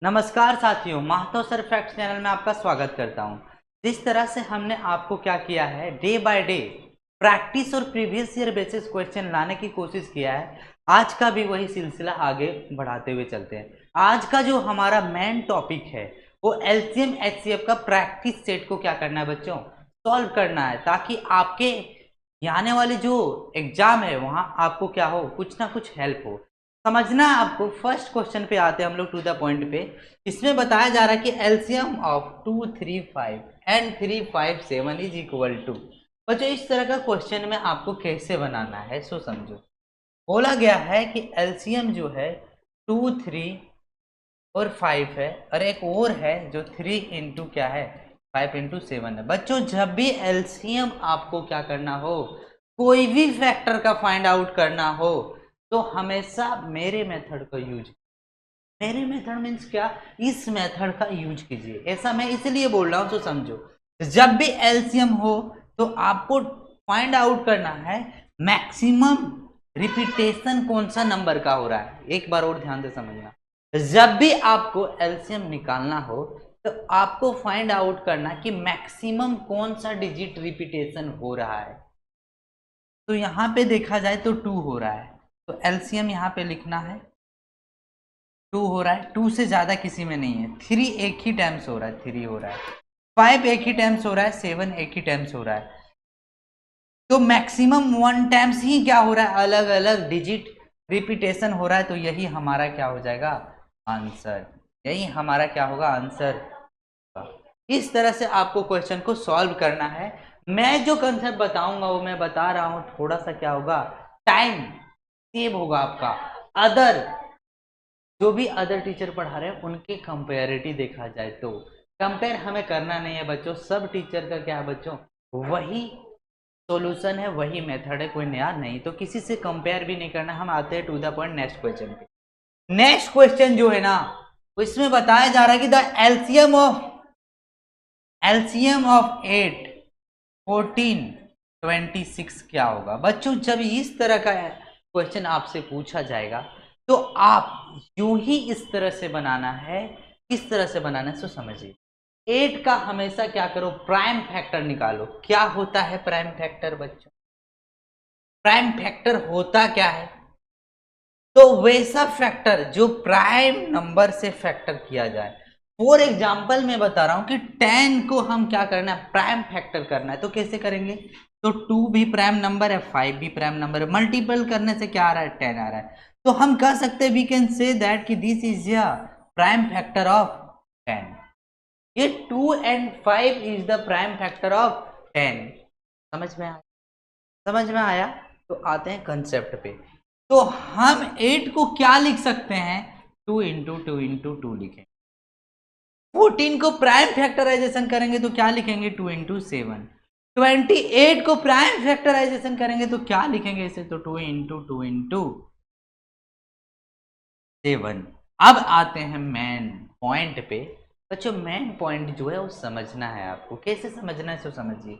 नमस्कार साथियों, Mahato sir facts channel में आपका स्वागत करता हूं। जिस तरह से हमने आपको क्या किया है, डे बाय डे प्रैक्टिस और प्रीवियस ईयर बेसिस क्वेश्चन लाने की कोशिश किया है, आज का भी वही सिलसिला आगे बढ़ाते हुए चलते हैं। आज का जो हमारा मेन टॉपिक है वो एलसीएम एचसीएफ का प्रैक्टिस सेट को क्या करना है बच्चों, सॉल्व करना है, ताकि आपके आने वाले जो एग्जाम है वहां आपको क्या हो, कुछ ना कुछ हेल्प हो। समझना है आपको। फर्स्ट क्वेश्चन पे आते हैं हम लोग टू द पॉइंट पे। इसमें बताया जा रहा है कि LCM of 235 and 357 is equal to. बच्चों इस तरह का क्वेश्चन में आपको कैसे बनाना है सो समझो। बोला गया है कि एलसीएम जो है 2 3 और 5 है, और एक और है जो 3 इंटू क्या है 5 इंटू 7 है। बच्चों जब भी एलसीएम आपको क्या करना हो, कोई भी फैक्टर का फाइंड आउट करना हो, तो हमेशा मेरे मेथड का यूज। मेरे मेथड मीन्स क्या, इस मेथड का यूज कीजिए। ऐसा मैं इसलिए बोल रहा हूं तो समझो। जब भी एलसीएम हो तो आपको फाइंड आउट करना है मैक्सिमम रिपीटेशन कौन सा नंबर का हो रहा है। एक बार और ध्यान से समझना, जब भी आपको एलसीएम निकालना हो तो आपको फाइंड आउट करना कि मैक्सिमम कौन सा डिजिट रिपीटेशन हो रहा है। तो यहां पे देखा जाए तो 2 हो रहा है, तो एलसीएम यहां पे लिखना है 2 हो रहा है। 2 से ज्यादा किसी में नहीं है। 3 एक ही टाइम्स हो रहा है, 3 हो रहा है। 5 एक ही टाइम्स हो रहा है, 7 एक ही टाइम्स हो रहा है। तो मैक्सिमम 1 टाइम्स ही क्या हो रहा है, अलग अलग डिजिट रिपीटेशन हो रहा है। तो यही हमारा क्या हो जाएगा, आंसर। यही हमारा क्या होगा, आंसर। इस तरह से आपको क्वेश्चन को सॉल्व करना है। मैं जो कंसेप्ट बताऊंगा वो मैं बता रहा हूं, थोड़ा सा क्या होगा, टाइम सेव होगा आपका। अदर जो भी अदर टीचर पढ़ा रहे हैं उनके कंपेरिटिव देखा जाए तो कंपेयर हमें करना नहीं है बच्चों। सब टीचर का क्या है बच्चों, वही सॉल्यूशन है, वही मेथड है, कोई नया नहीं। तो किसी से कंपेयर भी नहीं करना। हम आते हैं to the point next question पे। नेक्स्ट क्वेश्चन जो है ना, इसमें बताया जा रहा है कि द एलसीएम ऑफ 8 14 26 क्या होगा। बच्चों जब इस तरह का क्वेश्चन आपसे पूछा जाएगा तो आप यूं ही इस तरह से बनाना है। किस तरह से बनाना है सो समझिए। 8 का हमेशा क्या करो, प्राइम फैक्टर निकालो। क्या होता है प्राइम फैक्टर बच्चों, प्राइम फैक्टर होता क्या है, तो वैसा फैक्टर जो प्राइम नंबर से फैक्टर किया जाए। फॉर एग्जाम्पल मैं बता रहा हूं कि 10 को हम क्या करना है, प्राइम फैक्टर करना है। तो कैसे करेंगे, तो 2 भी प्राइम नंबर है, 5 भी प्राइम नंबर है, मल्टीपल करने से क्या आ रहा है, 10 आ रहा है। तो हम कह सकते हैं, वी कैन से दैट कि दिस इज य प्राइम फैक्टर ऑफ 10। ये 2 and 5 is the prime factor of 10। समझ में आया, समझ में आया। तो आते हैं कंसेप्ट पे। तो हम 8 को क्या लिख सकते हैं, 2 इंटू टू इंटू टू लिखेंगे। 14 को प्राइम फैक्टराइजेशन करेंगे तो क्या लिखेंगे, 2 इंटू 7। 28 को प्राइम फैक्टराइजेशन करेंगे तो क्या लिखेंगे इसे, तो 2 इंटू टू इंटू 7। अब आते हैं मेन पॉइंट पे। बच्चों मेन पॉइंट जो है वो समझना है आपको। कैसे समझना है सो समझिए।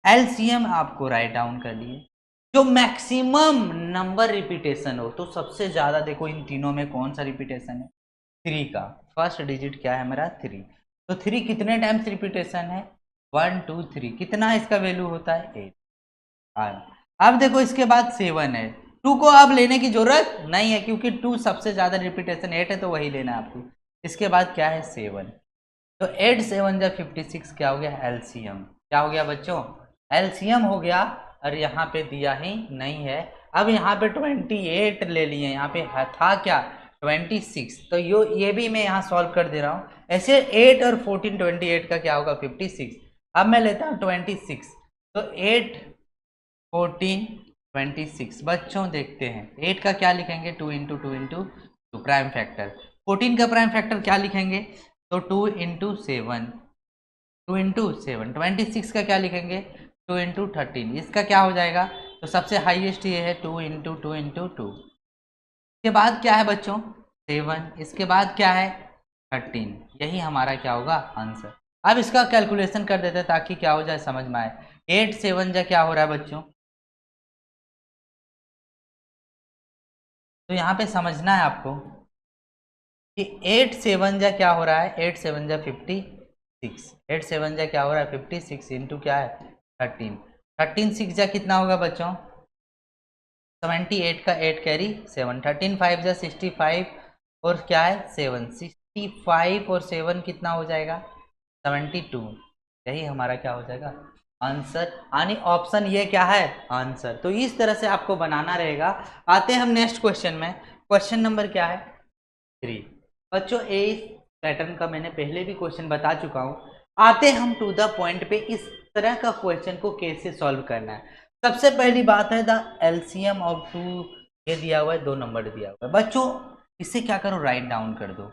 एलसीएम आपको राइट डाउन कर लिए, जो मैक्सिमम नंबर रिपीटेशन हो। तो सबसे ज्यादा देखो इन तीनों में कौन सा रिपीटेशन है, 3 का। फर्स्ट डिजिट क्या है मेरा, 3। तो 3 कितने टाइम्स रिपीटेशन है, 1 2 3। कितना इसका वैल्यू होता है, 8। अब देखो इसके बाद 7 है। 2 को अब लेने की जरूरत नहीं है क्योंकि 2 सबसे ज्यादा रिपीटेशन 8 है, तो वही लेना है आपको। इसके बाद क्या है, 7। तो 8 7 जब 56 क्या हो गया, एलसीएम क्या हो गया बच्चों, एलसीएम हो गया। और यहाँ पे दिया ही नहीं है। अब यहाँ पे 28 ले लिए, यहाँ पे था क्या, 26। तो ये भी मैं यहाँ सॉल्व कर दे रहा हूँ। ऐसे 8 और 14 28 का क्या होगा, 56। अब मैं लेता हूँ 26। तो 8 14 26। बच्चों देखते हैं 8 का क्या लिखेंगे, 2 into two into two prime factor. 14 का प्राइम फैक्टर क्या लिखेंगे, तो 2 इंटू 7। 2 इंटू 7। 26 का क्या लिखेंगे, 2 इंटू 13। इसका क्या हो जाएगा, तो सबसे हाईएस्ट ये है 2 इंटू टू इंटू टू। इसके बाद क्या है बच्चों, 7। इसके बाद क्या है, 13। यही हमारा क्या होगा, आंसर। अब इसका कैलकुलेशन कर देते हैं ताकि क्या हो जाए, समझ में आए। 8 7 जा क्या हो रहा है बच्चों, तो यहाँ पे समझना है आपको। कि 8 7 जा क्या हो रहा है, 8 7 जा 56, 8 7 जा क्या हो रहा है 56 इंटू क्या है 13, 13 6 जा कितना होगा बच्चों 78 का 8 कैरी 7, 13 5 जा 65 और क्या है 7, 65 और 7 कितना हो जाएगा 72, यही हमारा क्या हो जाएगा आंसर, यानी ऑप्शन ये क्या है आंसर। तो इस तरह से आपको बनाना रहेगा। आते हैं हम नेक्स्ट क्वेश्चन में। क्वेश्चन नंबर क्या है 3। बच्चों ए पैटर्न का मैंने पहले भी क्वेश्चन बता चुका हूँ। आते हम टू द पॉइंट पे, इस तरह का क्वेश्चन को कैसे सॉल्व करना है। सबसे पहली बात है द एलसीएम ऑफ 2, ये दिया हुआ है 2 नंबर दिया हुआ है बच्चों, इसे क्या करो राइट डाउन कर दो।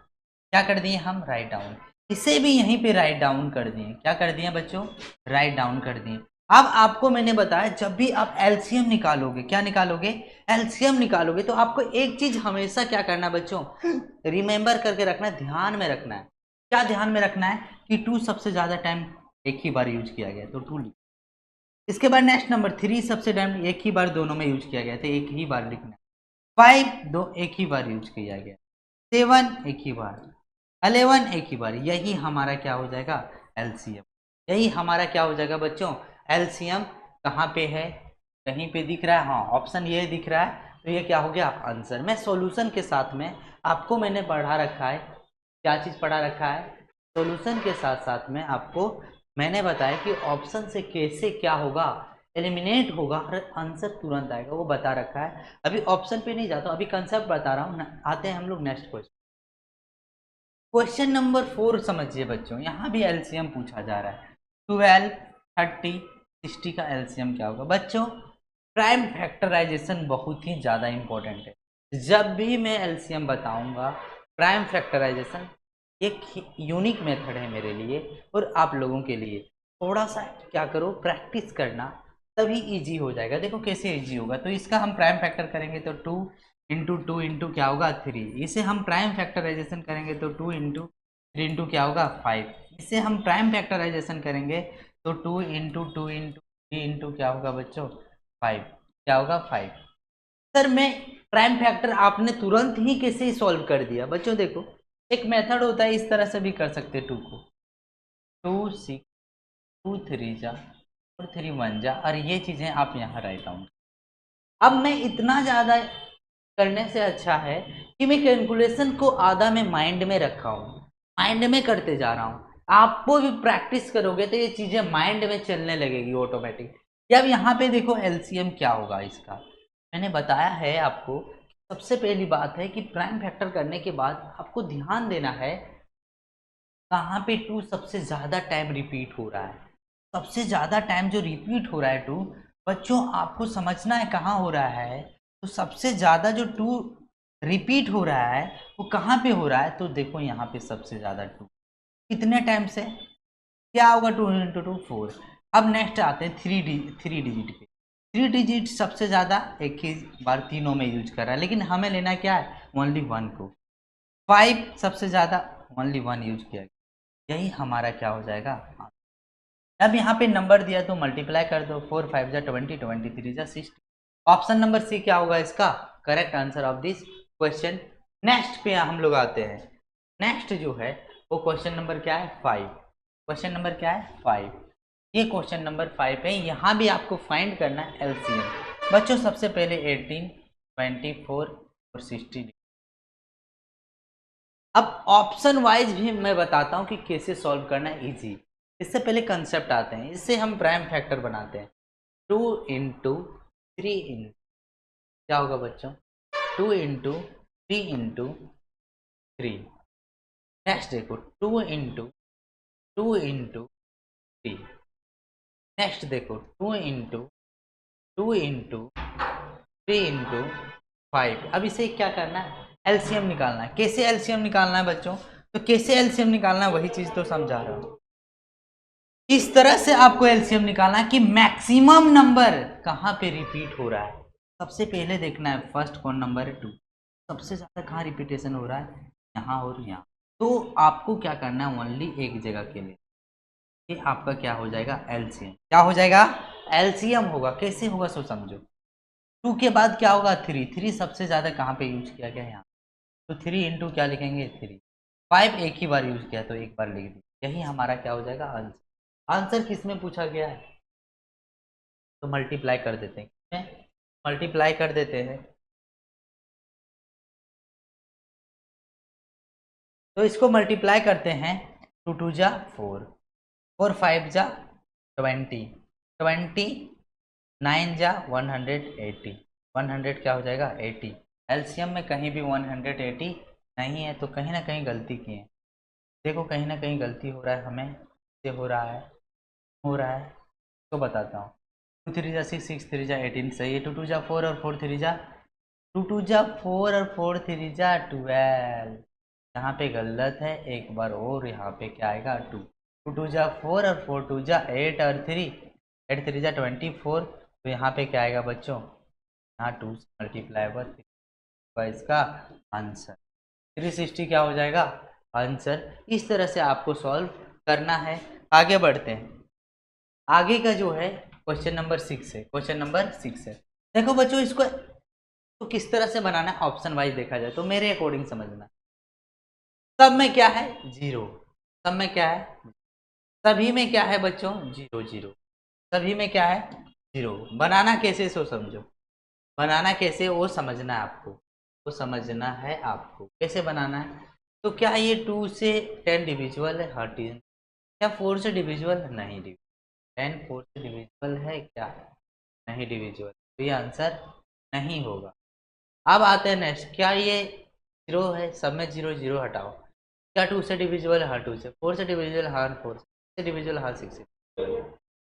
क्या कर दिए हम राइट डाउन, इसे भी यहीं पे राइट डाउन कर दिए। क्या कर दिए बच्चों राइट डाउन कर दिए। अब आपको मैंने बताया जब भी आप एलसीएम निकालोगे, क्या निकालोगे एलसीएम निकालोगे, तो आपको एक चीज हमेशा क्या करना है बच्चों रिमेंबर करके रखना है, ध्यान में रखना है। क्या ध्यान में रखना है कि 2 सबसे ज्यादा टाइम एक ही बार यूज किया गया तो 2 लिख। इसके बाद नेक्स्ट नंबर 3 सबसे टाइम एक ही बार दोनों में यूज किया गया तो एक ही बार लिखना है। 5 दो एक ही बार यूज किया गया, 7 एक ही बार, 11 एक ही बार, यही हमारा क्या हो जाएगा एलसीएम। यही हमारा क्या हो जाएगा बच्चों एलसीएम। कहाँ पे है कहीं पे दिख रहा है, हाँ ऑप्शन ये दिख रहा है, तो ये क्या हो गया आंसर। मैं सॉल्यूशन के साथ में आपको मैंने पढ़ा रखा है, क्या चीज़ पढ़ा रखा है सॉल्यूशन के साथ साथ में आपको मैंने बताया कि ऑप्शन से कैसे क्या होगा एलिमिनेट होगा और आंसर तुरंत आएगा, वो बता रखा है। अभी ऑप्शन पे नहीं जाता हूँ, अभी कंसेप्ट बता रहा हूँ। आते हैं हम लोग नेक्स्ट क्वेश्चन। क्वेश्चन नंबर 4 समझिए बच्चों, यहाँ भी एलसीएम पूछा जा रहा है। 12 30 60 का एलसीएम क्या होगा बच्चों। प्राइम फैक्टराइजेशन बहुत ही ज़्यादा इंपॉर्टेंट है। जब भी मैं एलसीएम बताऊंगा प्राइम फैक्टराइजेशन एक यूनिक मेथड है मेरे लिए और आप लोगों के लिए। थोड़ा सा क्या करो प्रैक्टिस करना, तभी इजी हो जाएगा। देखो कैसे इजी होगा, तो इसका हम प्राइम फैक्टर करेंगे तो 2 इंटू टू इंटू क्या होगा 3। इसे हम प्राइम फैक्टराइजेशन करेंगे तो 2 इंटू 3 इंटू क्या होगा 5। इसे हम प्राइम फैक्टराइजेशन करेंगे तो 2 इंटू 2 इंटू 3 इंटू क्या होगा बच्चों 5, क्या होगा 5। सर मैं प्राइम फैक्टर आपने तुरंत ही कैसे सॉल्व कर दिया बच्चों। देखो एक मेथड होता है, इस तरह से भी कर सकते 2 को 2 6 2 3 जा और 3 1 जा, और ये चीज़ें आप यहाँ राइट डाउन। अब मैं इतना ज़्यादा करने से अच्छा है कि मैं कैलकुलेशन को आधा में माइंड में रखा हूँ, माइंड में करते जा रहा हूँ। आपको भी प्रैक्टिस करोगे तो ये चीज़ें माइंड में चलने लगेगी ऑटोमेटिक। अब यहाँ पे देखो एलसीएम क्या होगा इसका, मैंने बताया है आपको। सबसे पहली बात है कि प्राइम फैक्टर करने के बाद आपको ध्यान देना है कहाँ पे 2 सबसे ज़्यादा टाइम रिपीट हो रहा है। सबसे ज़्यादा टाइम जो रिपीट हो रहा है 2 बच्चों आपको समझना है कहाँ हो रहा है। तो सबसे ज़्यादा जो 2 रिपीट हो रहा है वो कहाँ पे हो रहा है, तो देखो यहाँ पे सबसे ज़्यादा 2 कितने टाइम से क्या होगा 2 इंटू 2 4। अब नेक्स्ट आते हैं 3 डिजिट पे। 3 डिजिट सबसे ज़्यादा एक ही बार तीनों में यूज कर रहा है, लेकिन हमें लेना क्या है ओनली 1 को। 5 सबसे ज़्यादा ओनली 1 यूज किया गया, यही हमारा क्या हो जाएगा। अब यहाँ पे नंबर दिया तो मल्टीप्लाई कर दो, 4 5 जा 20 23 जा 60। ऑप्शन नंबर सी क्या होगा इसका correct answer of this question. Next पे हम लोग आते हैं। नेक्स्ट जो है वो क्वेश्चन नंबर क्या है 5। क्वेश्चन नंबर क्या है 5, ये क्वेश्चन नंबर 5 है। यहाँ भी आपको फाइंड करना है एलसीएम। बच्चों सबसे पहले 18 24 और 60। अब ऑप्शन वाइज भी मैं बताता हूँ कि कैसे सॉल्व करना है इजी। इससे पहले कंसेप्ट आते हैं, इससे हम प्राइम फैक्टर बनाते हैं। 2 इंटू 3 इन क्या होगा बच्चों 2 इंटू 3 इंटू 3। नेक्स्ट देखो 2 इंटू 2 इंटू 3। नेक्स्ट देखो 2 इंटू 2 इंटू 3 इंटू 5। अब इसे क्या करना है एलसीएम निकालना है। कैसे एलसीएम निकालना है बच्चों, तो कैसे एलसीएम निकालना है वही चीज तो समझा रहा हूँ। इस तरह से आपको एलसीएम निकालना है कि मैक्सिमम नंबर कहाँ पे रिपीट हो रहा है। सबसे पहले देखना है फर्स्ट कौन नंबर है 2, सबसे ज़्यादा कहाँ रिपीटेशन हो रहा है यहाँ और यहाँ। तो आपको क्या करना है ओनली एक जगह के लिए, ये आपका क्या हो जाएगा एलसीएम। क्या हो जाएगा एलसीएम होगा। कैसे होगा सो समझो। 2 के बाद क्या होगा 3, 3 सबसे ज़्यादा कहाँ पे यूज किया गया यहाँ, तो 3 इंटू क्या लिखेंगे 3। 5 एक ही बार यूज किया तो एक बार लिख दिया, यही हमारा क्या हो जाएगा आंसर। आंसर किस में पूछा गया है, तो मल्टीप्लाई कर देते हैं, मल्टीप्लाई कर देते हैं। तो इसको मल्टीप्लाई करते हैं, 2 2 जा 4, 4 5 जा 20, 20 9 जा 180, 100 क्या हो जाएगा 80। एलसीएम में कहीं भी 180 नहीं है, तो कहीं ना कहीं गलती की है। देखो कहीं ना कहीं गलती हो रहा है, हमें से हो रहा है तो बताता हूँ। 2 3 जा 6, 6 3 जा 18 सही है। 2 2 जा 4 और 4 3 जा 2 2 जा 4 और 4 3 जा 12। यहाँ पे गलत है, एक बार और यहाँ पे क्या आएगा 2। 2 2 जा 4 और 4 2 जा 8 और 3, 8 3 जा 24। तो यहाँ पे क्या आएगा बच्चों, यहाँ 2 से मल्टीप्लाई हुआ इसका आंसर 360 क्या हो जाएगा आंसर। इस तरह से आपको सॉल्व करना है। आगे बढ़ते हैं, आगे का जो है क्वेश्चन नंबर 6 है। क्वेश्चन नंबर 6 है, देखो बच्चों इसको तो किस तरह से बनाना है, ऑप्शन वाइज देखा जाए तो मेरे अकॉर्डिंग समझना। सब में क्या है 0, सब में क्या है, सभी में क्या है बच्चों 0 0, सभी में क्या है 0। बनाना कैसे सो समझो, बनाना कैसे वो समझना है आपको, वो समझना है आपको कैसे बनाना है। तो क्या ये 2 से 10 डिविजिबल है, हाँ 10। क्या 4 से डिविजिबल नहीं, 10 4 से डिविजिबल है क्या, नहीं डिविजिबल, तो ये आंसर नहीं होगा। अब आते हैं नेक्स्ट, क्या ये 0 है, सब में 0 0 हटाओ। क्या 2 से डिविजिबल है, हाँ 2 से। 4 से डिविजिबल, हाँ 4 से डिविजिबल, हाँ 6 से।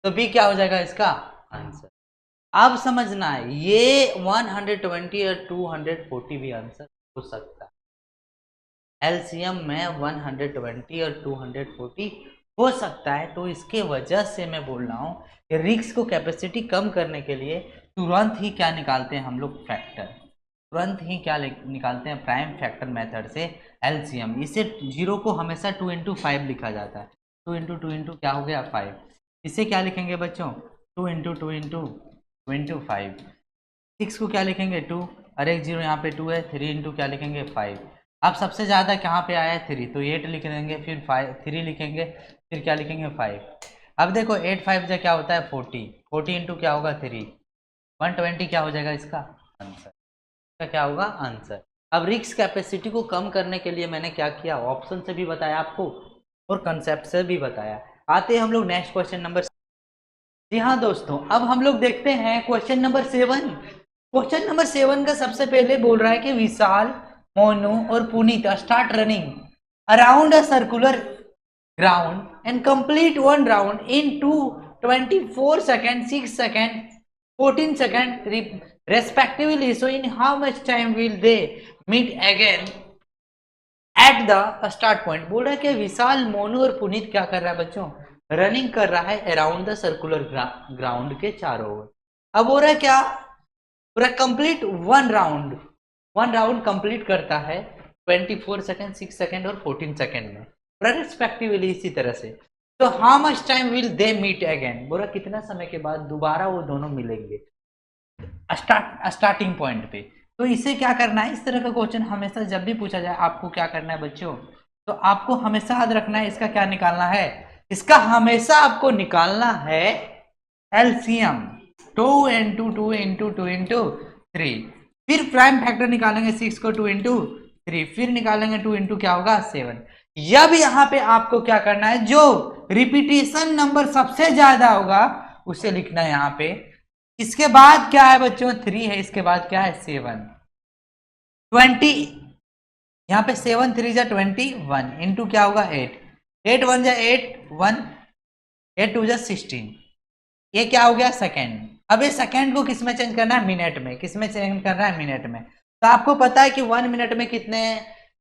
तो बी क्या हो जाएगा इसका आंसर। अब समझना है ये 120 और 240 भी आंसर हो सकता है। एलसीएम में 120 और 240 हो सकता है, तो इसके वजह से मैं बोल रहा हूँ कि रिक्स को कैपेसिटी कम करने के लिए तुरंत ही क्या निकालते हैं हम लोग फैक्टर, तुरंत ही क्या निकालते हैं प्राइम फैक्टर मेथड से एलसीएम। इसे 0 को हमेशा 2 इंटू 5 लिखा जाता है, 2 इंटू 2 इंटू क्या हो गया 5। इसे क्या लिखेंगे बच्चों 2 इंटू 2 इंटू 2 इंटू 5। 6 को क्या लिखेंगे 2, और एक 0 यहाँ पे 2 है, 3 इंटू क्या लिखेंगे 5। अब सबसे ज़्यादा कहाँ पे आया है 3, तो 8 लिख देंगे, फिर 5 3 लिखेंगे, फिर क्या लिखेंगे 5। अब देखो 8 5 जो क्या होता है 40, 40 इंटू क्या होगा 3, 120 क्या हो जाएगा इसका आंसर, इसका क्या होगा आंसर। अब रिस्क कैपेसिटी को कम करने के लिए मैंने क्या किया, ऑप्शन से भी बताया आपको और कंसेप्ट से भी बताया। आते हैं हम लोग नेक्स्ट क्वेश्चन नंबर। जी हाँ दोस्तों, अब हम लोग देखते हैं क्वेश्चन नंबर 7। क्वेश्चन नंबर 7 का सबसे पहले बोल रहा है कि विशाल, मोनू और Puneet start running around a circular ground and complete one round in 24 second, 6 second, 14 second respectively. So in how much time will they meet again at the start point। बोल रहा है कि विशाल, मोनू और पुनीत क्या कर रहा है बच्चों, रनिंग कर रहा है अराउंड द सर्कुलर ग्राउंड के चारों ओर। अब हो रहा है क्या, पूरा कंप्लीट वन राउंड कंप्लीट करता है 24 सेकेंड, 6 सेकेंड और 14 सेकेंड में, पूरा रिस्पेक्टिवली इसी तरह से। तो how much time will they meet again, बोला कितना समय के बाद दोबारा वो दोनों मिलेंगे स्टार्टिंग पॉइंट पे। तो इसे क्या करना है, इस तरह का क्वेश्चन हमेशा जब भी पूछा जाए आपको क्या करना है बच्चों, तो आपको हमेशा याद रखना है इसका क्या निकालना है, इसका हमेशा आपको निकालना है एलसीएम 2 इंटू 2 इंटू 2 इंटू 3। फिर प्राइम फैक्टर निकालेंगे 6 को 2 इंटू 3, फिर निकालेंगे 2 इंटू क्या होगा 7। जब यहाँ पे आपको क्या करना है, जो रिपीटेशन नंबर सबसे ज्यादा होगा उसे लिखना है यहाँ पे। इसके बाद क्या है बच्चों 3 है, इसके बाद क्या है 7, 20, यहाँ पे 7 3 जा 21 इंटू क्या होगा 8, 8 1 जा 8 1, 8 2 जा 16, ये क्या हो गया सेकेंड। अब ये सेकेंड को किस में चेंज करना है, मिनट में। किस में चेंज करना है, मिनट में। तो आपको पता है कि 1 मिनट में कितने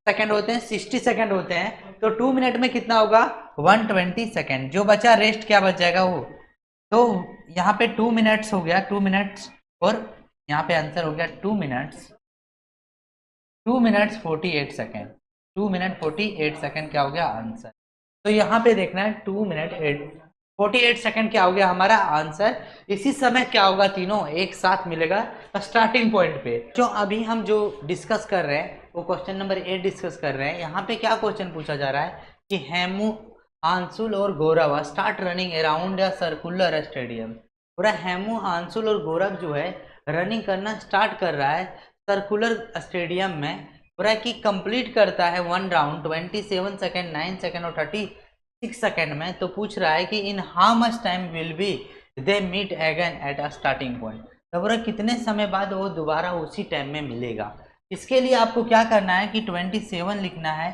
सेकंड होते हैं, 60 सेकंड होते हैं। तो 2 मिनट में कितना होगा 120 सेकंड। जो बचा रेस्ट क्या बच जाएगा वो, तो यहाँ पे 2 मिनट्स हो गया, 2 मिनट्स, और यहाँ पे आंसर हो गया 2 मिनट्स 48 सेकेंड, 2 मिनट 48 सेकेंड क्या हो गया आंसर। तो यहाँ पे देखना है 2 मिनट 48 सेकेंड क्या हो गया हमारा आंसर। इसी समय क्या होगा, तीनों एक साथ मिलेगा स्टार्टिंग पॉइंट पे। जो अभी हम जो डिस्कस कर रहे हैं वो क्वेश्चन नंबर 8 डिस्कस कर रहे हैं। यहाँ पे क्या क्वेश्चन पूछा जा रहा है कि हेमू, आंसुल और Gaurav start running around a circular stadium. पूरा हेमू, आंसुल और गौरव जो है रनिंग करना स्टार्ट कर रहा है सर्कुलर स्टेडियम में। पूरा की कंप्लीट करता है 1 राउंड 27 सेकेंड, 9 सेकेंड और 36 सेकेंड में। तो पूछ रहा है कि in how much time will be they meet again at a starting point. तो पूरा कितने समय बाद वो दोबारा उसी टाइम में मिलेगा। इसके लिए आपको क्या करना है कि 27 लिखना है,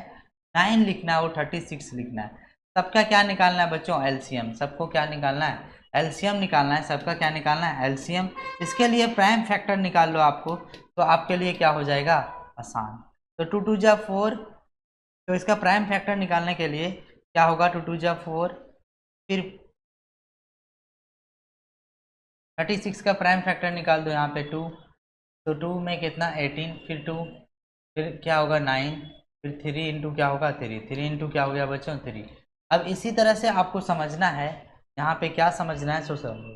9 लिखना है और 36 लिखना है। सबका क्या निकालना है बच्चों? एलसीएम। सबको क्या निकालना है? एलसीएम निकालना है। सबका क्या निकालना है? एलसीएम। इसके लिए प्राइम फैक्टर निकाल लो आपको, तो आपके लिए क्या हो जाएगा? आसान। तो 2 2 जा 4, तो इसका प्राइम फैक्टर निकालने के लिए क्या होगा? 2 2 जा 4, फिर 36 का प्राइम फैक्टर निकाल दो यहाँ पे 2, तो 2 में कितना? 18, फिर 2, फिर क्या होगा? 9, फिर 3 इंटू क्या होगा? 3, 3 इंटू क्या हो गया बच्चों? 3। अब इसी तरह से आपको समझना है, यहाँ पे क्या समझना है? सो समझो।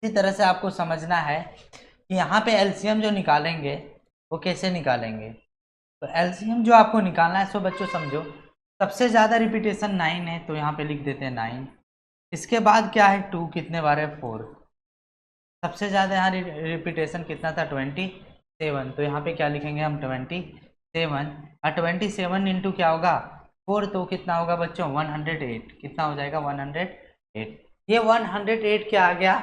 इसी तरह से आपको समझना है कि यहाँ पे एलसीएम जो निकालेंगे वो कैसे निकालेंगे। तो एलसीएम जो आपको निकालना है, सो बच्चों समझो, सबसे ज़्यादा रिपीटेशन 9 है, तो यहाँ पे लिख देते हैं 9। इसके बाद क्या है? 2 कितने बार है? 4। सबसे ज़्यादा यहाँ रिपीटेशन कितना था? 27, तो यहाँ पे क्या लिखेंगे हम? 27। और 27 इंटू क्या होगा? 4, तो कितना होगा बच्चों? 108। कितना हो जाएगा? 108। ये 108 क्या आ गया?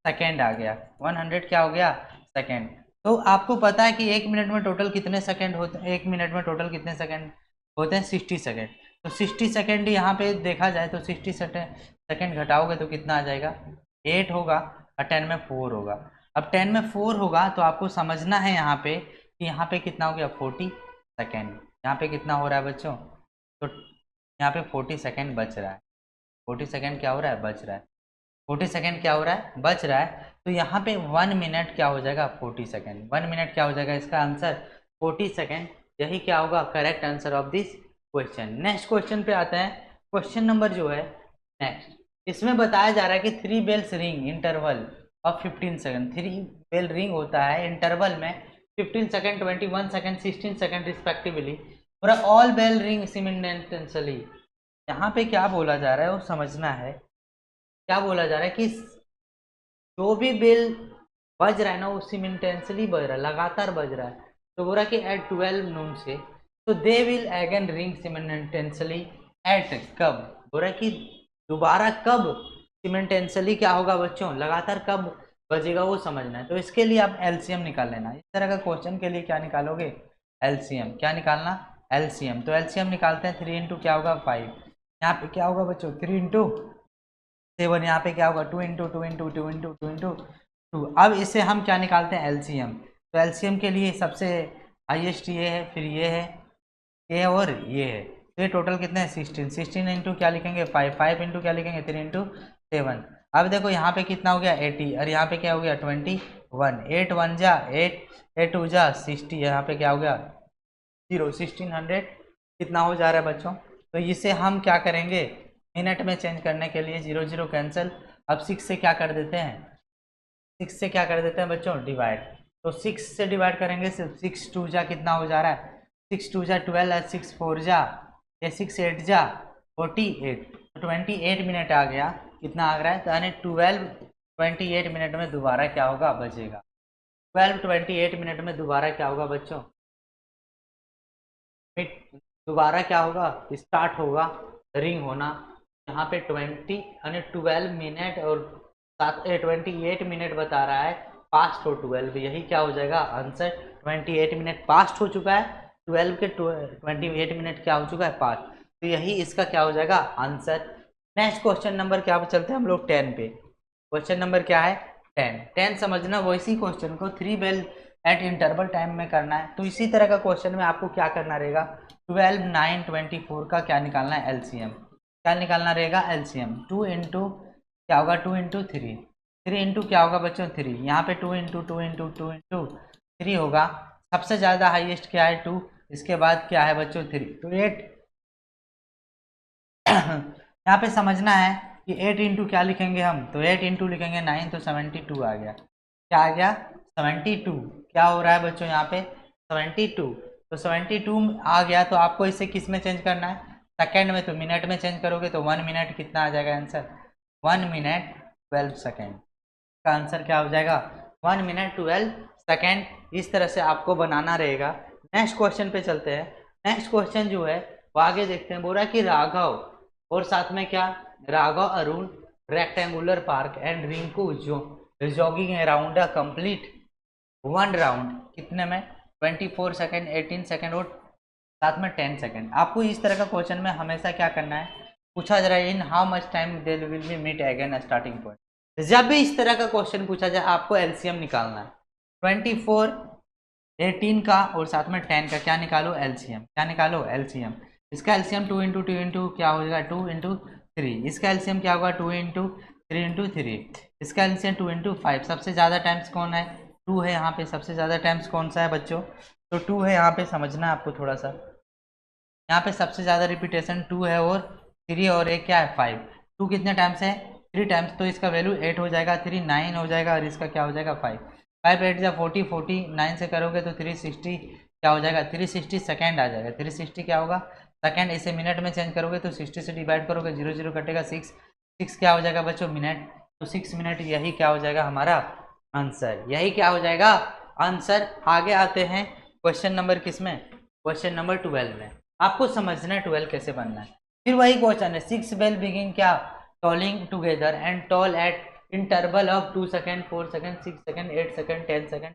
सेकेंड आ गया। 100 क्या हो गया? सेकेंड। तो आपको पता है कि 1 मिनट में टोटल कितने सेकेंड होते हैं? 1 मिनट में टोटल कितने सेकेंड होते हैं? 60 सेकेंड। तो 60 सेकेंड यहाँ पे देखा जाए तो 60 सेकेंड घटाओगे तो कितना आ जाएगा? 8 होगा, और 10 में 4 होगा। अब 10 में 4 होगा तो आपको समझना है यहाँ पे कि यहाँ पे कितना हो गया? 40 सेकेंड। यहाँ पे कितना हो रहा है बच्चों? तो यहाँ पे 40 सेकेंड बच रहा है। 40 सेकेंड क्या हो रहा है? बच रहा है। 40 सेकेंड क्या हो रहा है? बच रहा है। तो यहाँ पे 1 मिनट क्या हो जाएगा? 40 सेकेंड। 1 मिनट क्या हो जाएगा? इसका आंसर 40 सेकेंड। यही क्या होगा? Correct answer of this question. Next question पे आते हैं। क्वेश्चन नंबर जो है नेक्स्ट, इसमें बताया जा रहा है कि 3 bells ring interval of 15 second. 3 bell ring होता है इंटरवल में 15 सेकेंड, 21 सेकेंड, 16 सेकेंड रिस्पेक्टिवली। पूरा ऑल बेल रिंग सिमिल्टेनियसली। यहाँ पे क्या बोला जा रहा है वो समझना है। क्या बोला जा रहा है कि जो भी बेल बज रहा है ना वो सिमिल्टेनियसली बज रहा है, लगातार बज रहा है। तो बोला कि एट 12 नून से, तो they will again ring simultaneously at कब। बोला कि दोबारा कब सिमिल्टेनियसली क्या होगा बच्चों? लगातार कब बजेगा वो समझना है। तो इसके लिए आप एलसीएम निकाल लेना। इस तरह का क्वेश्चन के लिए क्या निकालोगे? एलसीएम। क्या निकालना? एलसीएम। तो एलसीएम निकालते हैं। 3 इंटू क्या होगा? 5। यहाँ पे क्या होगा बच्चों? 3 इंटू 7। यहाँ पे क्या होगा? 2 इंटू 2 इंटू 2 इंटू 2 इंटू 2। अब इसे हम क्या निकालते हैं? एलसीएम। तो एलसीएम के लिए सबसे हाईएस्ट ये है, फिर ये है, ये और ये है। तो ये टोटल कितने हैं? 16। 16 इंटू क्या लिखेंगे? 5। 5 इंटू क्या लिखेंगे? 3 इंटू 7। अब देखो यहाँ पे कितना हो गया? 80, और यहाँ पे क्या हो गया? 21। 8 1 जा 8, 8 2 जा 60। यहाँ पे क्या हो गया? 0। 1600 कितना हो जा रहा है बच्चों? तो इसे हम क्या करेंगे? मिनट में चेंज करने के लिए 0 0 कैंसिल। अब 6 से क्या कर देते हैं? 6 से क्या कर देते हैं बच्चों? डिवाइड। तो 6 से डिवाइड करेंगे, सिर्फ 6 2 जा कितना हो जा रहा है? 6 2 जा 12 है, 6 4 जा, ये 6 8 जा 48। 28 मिनट आ गया। कितना आ रहा है? तो यानी 12 28 मिनट में दोबारा क्या होगा? बजेगा। 12 28 मिनट में दोबारा क्या होगा बच्चों? दोबारा क्या होगा? स्टार्ट होगा रिंग होना। यहाँ पे 20 यानी 12 मिनट और 28 मिनट बता रहा है पास्ट हो 12। यही क्या हो जाएगा? आंसर 28 मिनट पास्ट हो चुका है। 12 के 28 मिनट क्या हो चुका है? पास्ट। तो यही इसका क्या हो जाएगा? आंसर। नेक्स्ट क्वेश्चन नंबर क्या पे चलते हैं हम लोग? 10 पे। क्वेश्चन नंबर क्या है? 10। 10 समझना, वैसी क्वेश्चन को 3 बेल एट इंटरवल टाइम में करना है। तो इसी तरह का क्वेश्चन में आपको क्या करना रहेगा? 12 9 24 का क्या निकालना है? एलसीएम। क्या निकालना रहेगा? एलसीएम। 2 इंटू क्या होगा? 2 इंटू 3। 3 इंटू क्या होगा बच्चों? 3। यहाँ पे 2 इंटू 2 इंटू 2 इंटू 3 होगा। सबसे ज़्यादा हाईएस्ट क्या है? 2। इसके बाद क्या है बच्चों? 3। तो 8 यहाँ पे समझना है कि 8 इंटू क्या लिखेंगे हम? तो 8 इंटू लिखेंगे 9, तो 72 आ गया। क्या आ गया? 72। क्या हो रहा है बच्चों यहाँ पे? 72। तो 72 आ गया, तो आपको इसे किस में चेंज करना है, सेकेंड में। तो मिनट में चेंज करोगे तो 1 मिनट कितना आ जाएगा आंसर, 1 मिनट 12 सेकेंड का आंसर क्या हो जाएगा, 1 मिनट 12 सेकेंड। इस तरह से आपको बनाना रहेगा। नेक्स्ट क्वेश्चन पे चलते हैं। नेक्स्ट क्वेश्चन जो है वो आगे देखते हैं। बोल रहा है कि राघव और साथ में क्या, Raghav Arun rectangular park and Rinku जो jogging around a complete 1 round कितने में, 24 सेकेंड, 18 सेकेंड और साथ में 10 सेकेंड। आपको इस तरह का क्वेश्चन में हमेशा क्या करना है, पूछा जा रहा है in how much time they will be meet again starting point. जब भी इस तरह का क्वेश्चन पूछा जाए आपको एलसीएम निकालना है। 24, 18 का और साथ में 10 का क्या निकालो, एलसीएम। क्या निकालो, एलसीएम। इसका एलसीएम 2 इंटू 2 इंटू क्या हो जाएगा, 2 इंटू 3। इसका एलसीएम क्या होगा, 2 इंटू 3 इंटू 3। इसका एलसीएम 2 इंटू 5। सबसे ज़्यादा टाइम्स कौन है, 2 है यहाँ पे। सबसे ज़्यादा टाइम्स कौन सा है बच्चों, तो 2 है यहाँ पे। समझना है आपको थोड़ा सा, यहाँ पे सबसे ज़्यादा रिपीटेशन 2 है और 3 और एक क्या है 5। 2 कितने टाइम्स है, 3 टाइम्स, तो इसका वैल्यू 8 हो जाएगा, 3 9 हो जाएगा और इसका क्या हो जाएगा 5। 5 8 या 40, 40 9 से करोगे तो 360 क्या हो जाएगा, 360 सेकेंड आ जाएगा। 360 क्या होगा, सेकेंड। इसे मिनट में चेंज करोगे तो 60 से डिवाइड करोगे, 0 0 कटेगा 6, 6 क्या हो जाएगा बच्चों, मिनट। तो 6 मिनट यही क्या हो जाएगा हमारा आंसर, यही क्या हो जाएगा आंसर। आगे आते हैं क्वेश्चन नंबर किस में, क्वेश्चन नंबर 12 में। आपको समझना है 12 कैसे बनना है। फिर वही क्वेश्चन है, 6 बेल बिगिन क्या, tolling together and toll at interval of 2 second, 4 second, 6 second, 8 second, 10 second,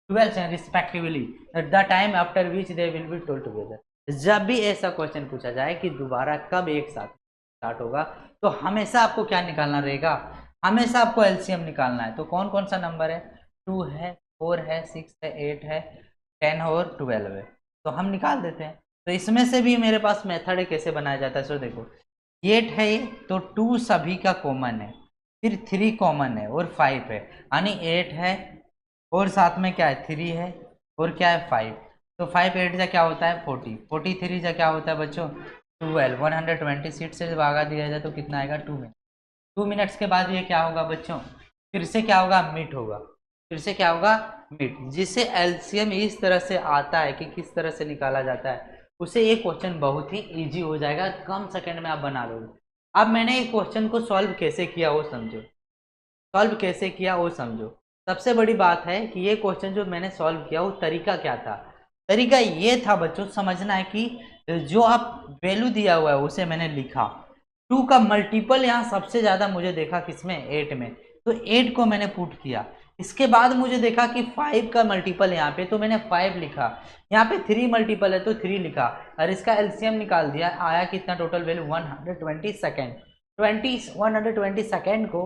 12 second respectively, the time after which they will be tolled together. जब भी ऐसा क्वेश्चन पूछा जाए कि दोबारा कब एक साथ स्टार्ट होगा, तो हमेशा आपको क्या निकालना रहेगा, हमेशा आपको एलसीएम निकालना है। तो कौन कौन सा नंबर है, 2 है, 4 है, 6 है, 8 है, 10 और 12 है। तो हम निकाल देते हैं। तो इसमें से भी मेरे पास मेथड है कैसे बनाया जाता है। सो देखो 8 है ये, तो 2 सभी का कॉमन है, फिर 3 कॉमन है और 5 है, यानी 8 है और साथ में क्या है 3 है और क्या है 5। तो 5 8 जा क्या होता है 40, 43 जा क्या होता है बच्चों 12। 120 सीट से भागा दिया जाए तो कितना आएगा 2 मिनट। 2 मिनट्स के बाद ये क्या होगा बच्चों, फिर से क्या होगा मीट होगा, फिर से क्या होगा मीट। जिसे एलसीएम इस तरह से आता है कि किस तरह से निकाला जाता है, उसे ये क्वेश्चन बहुत ही इजी हो जाएगा, कम सेकंड में आप बना लोगे। अब मैंने एक क्वेश्चन को सॉल्व कैसे किया वो समझो, सॉल्व कैसे किया वो समझो। सबसे बड़ी बात है कि ये क्वेश्चन जो मैंने सॉल्व किया वो तरीका क्या था। तरीका ये था बच्चों, समझना है कि जो आप वैल्यू दिया हुआ है उसे मैंने लिखा। 2 का मल्टीपल यहाँ सबसे ज़्यादा मुझे देखा किसमें, 8 में, तो 8 को मैंने पुट किया। इसके बाद मुझे देखा कि 5 का मल्टीपल यहाँ पे, तो मैंने 5 लिखा। यहाँ पे 3 मल्टीपल है तो 3 लिखा और इसका एलसीएम निकाल दिया। आया कितना टोटल वैल्यू 120 सेकेंड। 120 सेकेंड को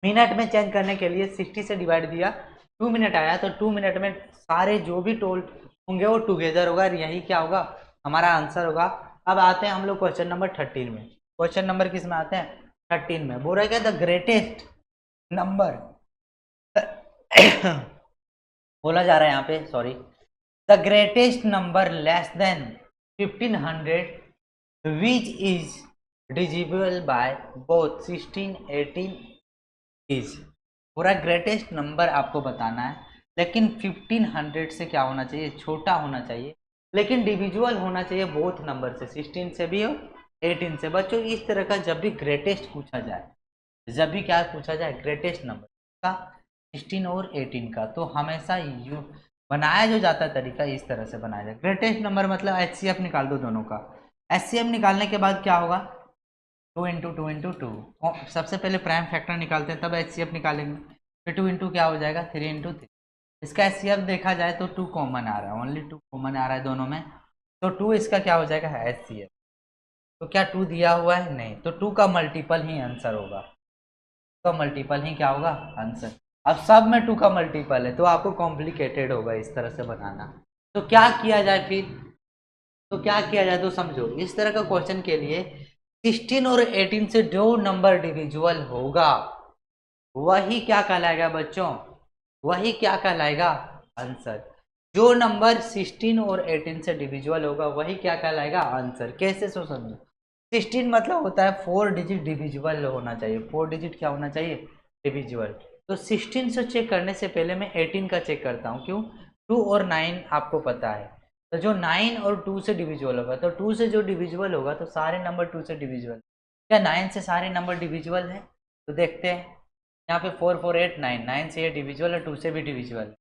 मिनट में चेंज करने के लिए 60 से डिवाइड दिया, 2 मिनट आया। तो 2 मिनट में सारे जो भी टोल होंगे वो टुगेदर होगा, यही क्या होगा हमारा आंसर होगा। अब आते हैं हम लोग क्वेश्चन नंबर 13 में। क्वेश्चन नंबर किस में आते हैं, 13 में। बोल रहा है क्या, द ग्रेटेस्ट नंबर बोला जा रहा है यहाँ पे, sorry, the greatest number less than 1500 which is डिजिबल by both 16 18 is. पूरा ग्रेटेस्ट नंबर आपको बताना है, लेकिन 1500 से क्या होना चाहिए, छोटा होना चाहिए, लेकिन डिविजुअल होना चाहिए बोथ नंबर से, 16 से भी और 18 से। बच्चों इस तरह का जब भी ग्रेटेस्ट पूछा जाए, जब भी क्या पूछा जाए ग्रेटेस्ट नंबर का 16 और 18 का, तो हमेशा यू बनाया जो जाता है तरीका इस तरह से बनाया जाए। ग्रेटेस्ट नंबर मतलब एचसीएफ निकाल दो दोनों का। एचसीएफ निकालने के बाद क्या होगा, 2 इंटू 2 इंटू 2, सबसे पहले प्राइम फैक्टर निकालते हैं तब एचसीएफ निकालेंगे। फिर 2 इंटू क्या हो जाएगा 3 इंटू 3। इसका एचसीएफ देखा जाए तो 2 कॉमन आ रहा है, ओनली 2 कॉमन आ रहा है दोनों में, तो 2 इसका क्या हो जाएगा एचसीएफ। तो क्या 2 दिया हुआ है, नहीं, तो 2 का मल्टीपल ही आंसर होगा, तो मल्टीपल ही क्या होगा आंसर। अब सब में 2 का मल्टीपल है तो आपको कॉम्प्लिकेटेड होगा इस तरह से बनाना। तो क्या किया जाए फिर, तो क्या किया जाए तो समझो, इस तरह का क्वेश्चन के लिए 16 और 18 से जो नंबर डिविजुअल होगा वही क्या कहलाएगा बच्चों, वही क्या कहलाएगा आंसर। जो नंबर 16 और 18 से डिविजुअल होगा वही क्या कहलाएगा आंसर। कैसे सो समझो, 16 मतलब होता है 4 डिजिट डिविजुअल होना चाहिए, 4 डिजिट क्या होना चाहिए डिविजुअल। तो 16 से चेक करने से पहले मैं 18 का चेक करता हूँ, क्यों, 2 और 9 आपको पता है, तो जो 9 और 2 से डिविजिबल होगा, तो 2 से जो डिविजिबल होगा तो सारे नंबर 2 से डिविजिबल। क्या 9 से सारे नंबर डिविजिबल है? तो देखते हैं यहाँ पे 4 4 8 9, 9 से ये डिविजिबल है, 2 से भी डिविजिबल है।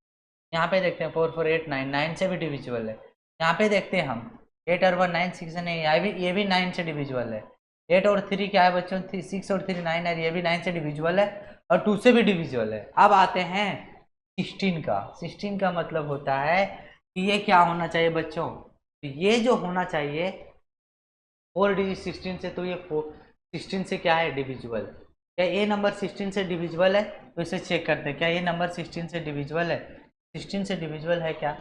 यहाँ पे देखते हैं 4 4 8 9, 9 से भी डिविजिबल है। यहाँ पे देखते हैं हम 8 और 1 9, 6 है, ये भी 9 से डिविजिबल है। 8 और 3 क्या है बच्चों? 6 और 3 9 है, ये भी 9 से डिविजिबल है और 2 से भी डिविजिबल है। अब आते हैं 16 का। 16 का मतलब होता है कि ये क्या होना चाहिए बच्चों? ये जो होना चाहिए 4 डिजिट 16 से, तो ये 16 से क्या है? डिविजिबल। क्या ये नंबर 16 से डिविजिबल है? तो इसे चेक करते हैं, क्या ये नंबर 16 से डिविजिबल है? 16 से डिविजिबल है क्या?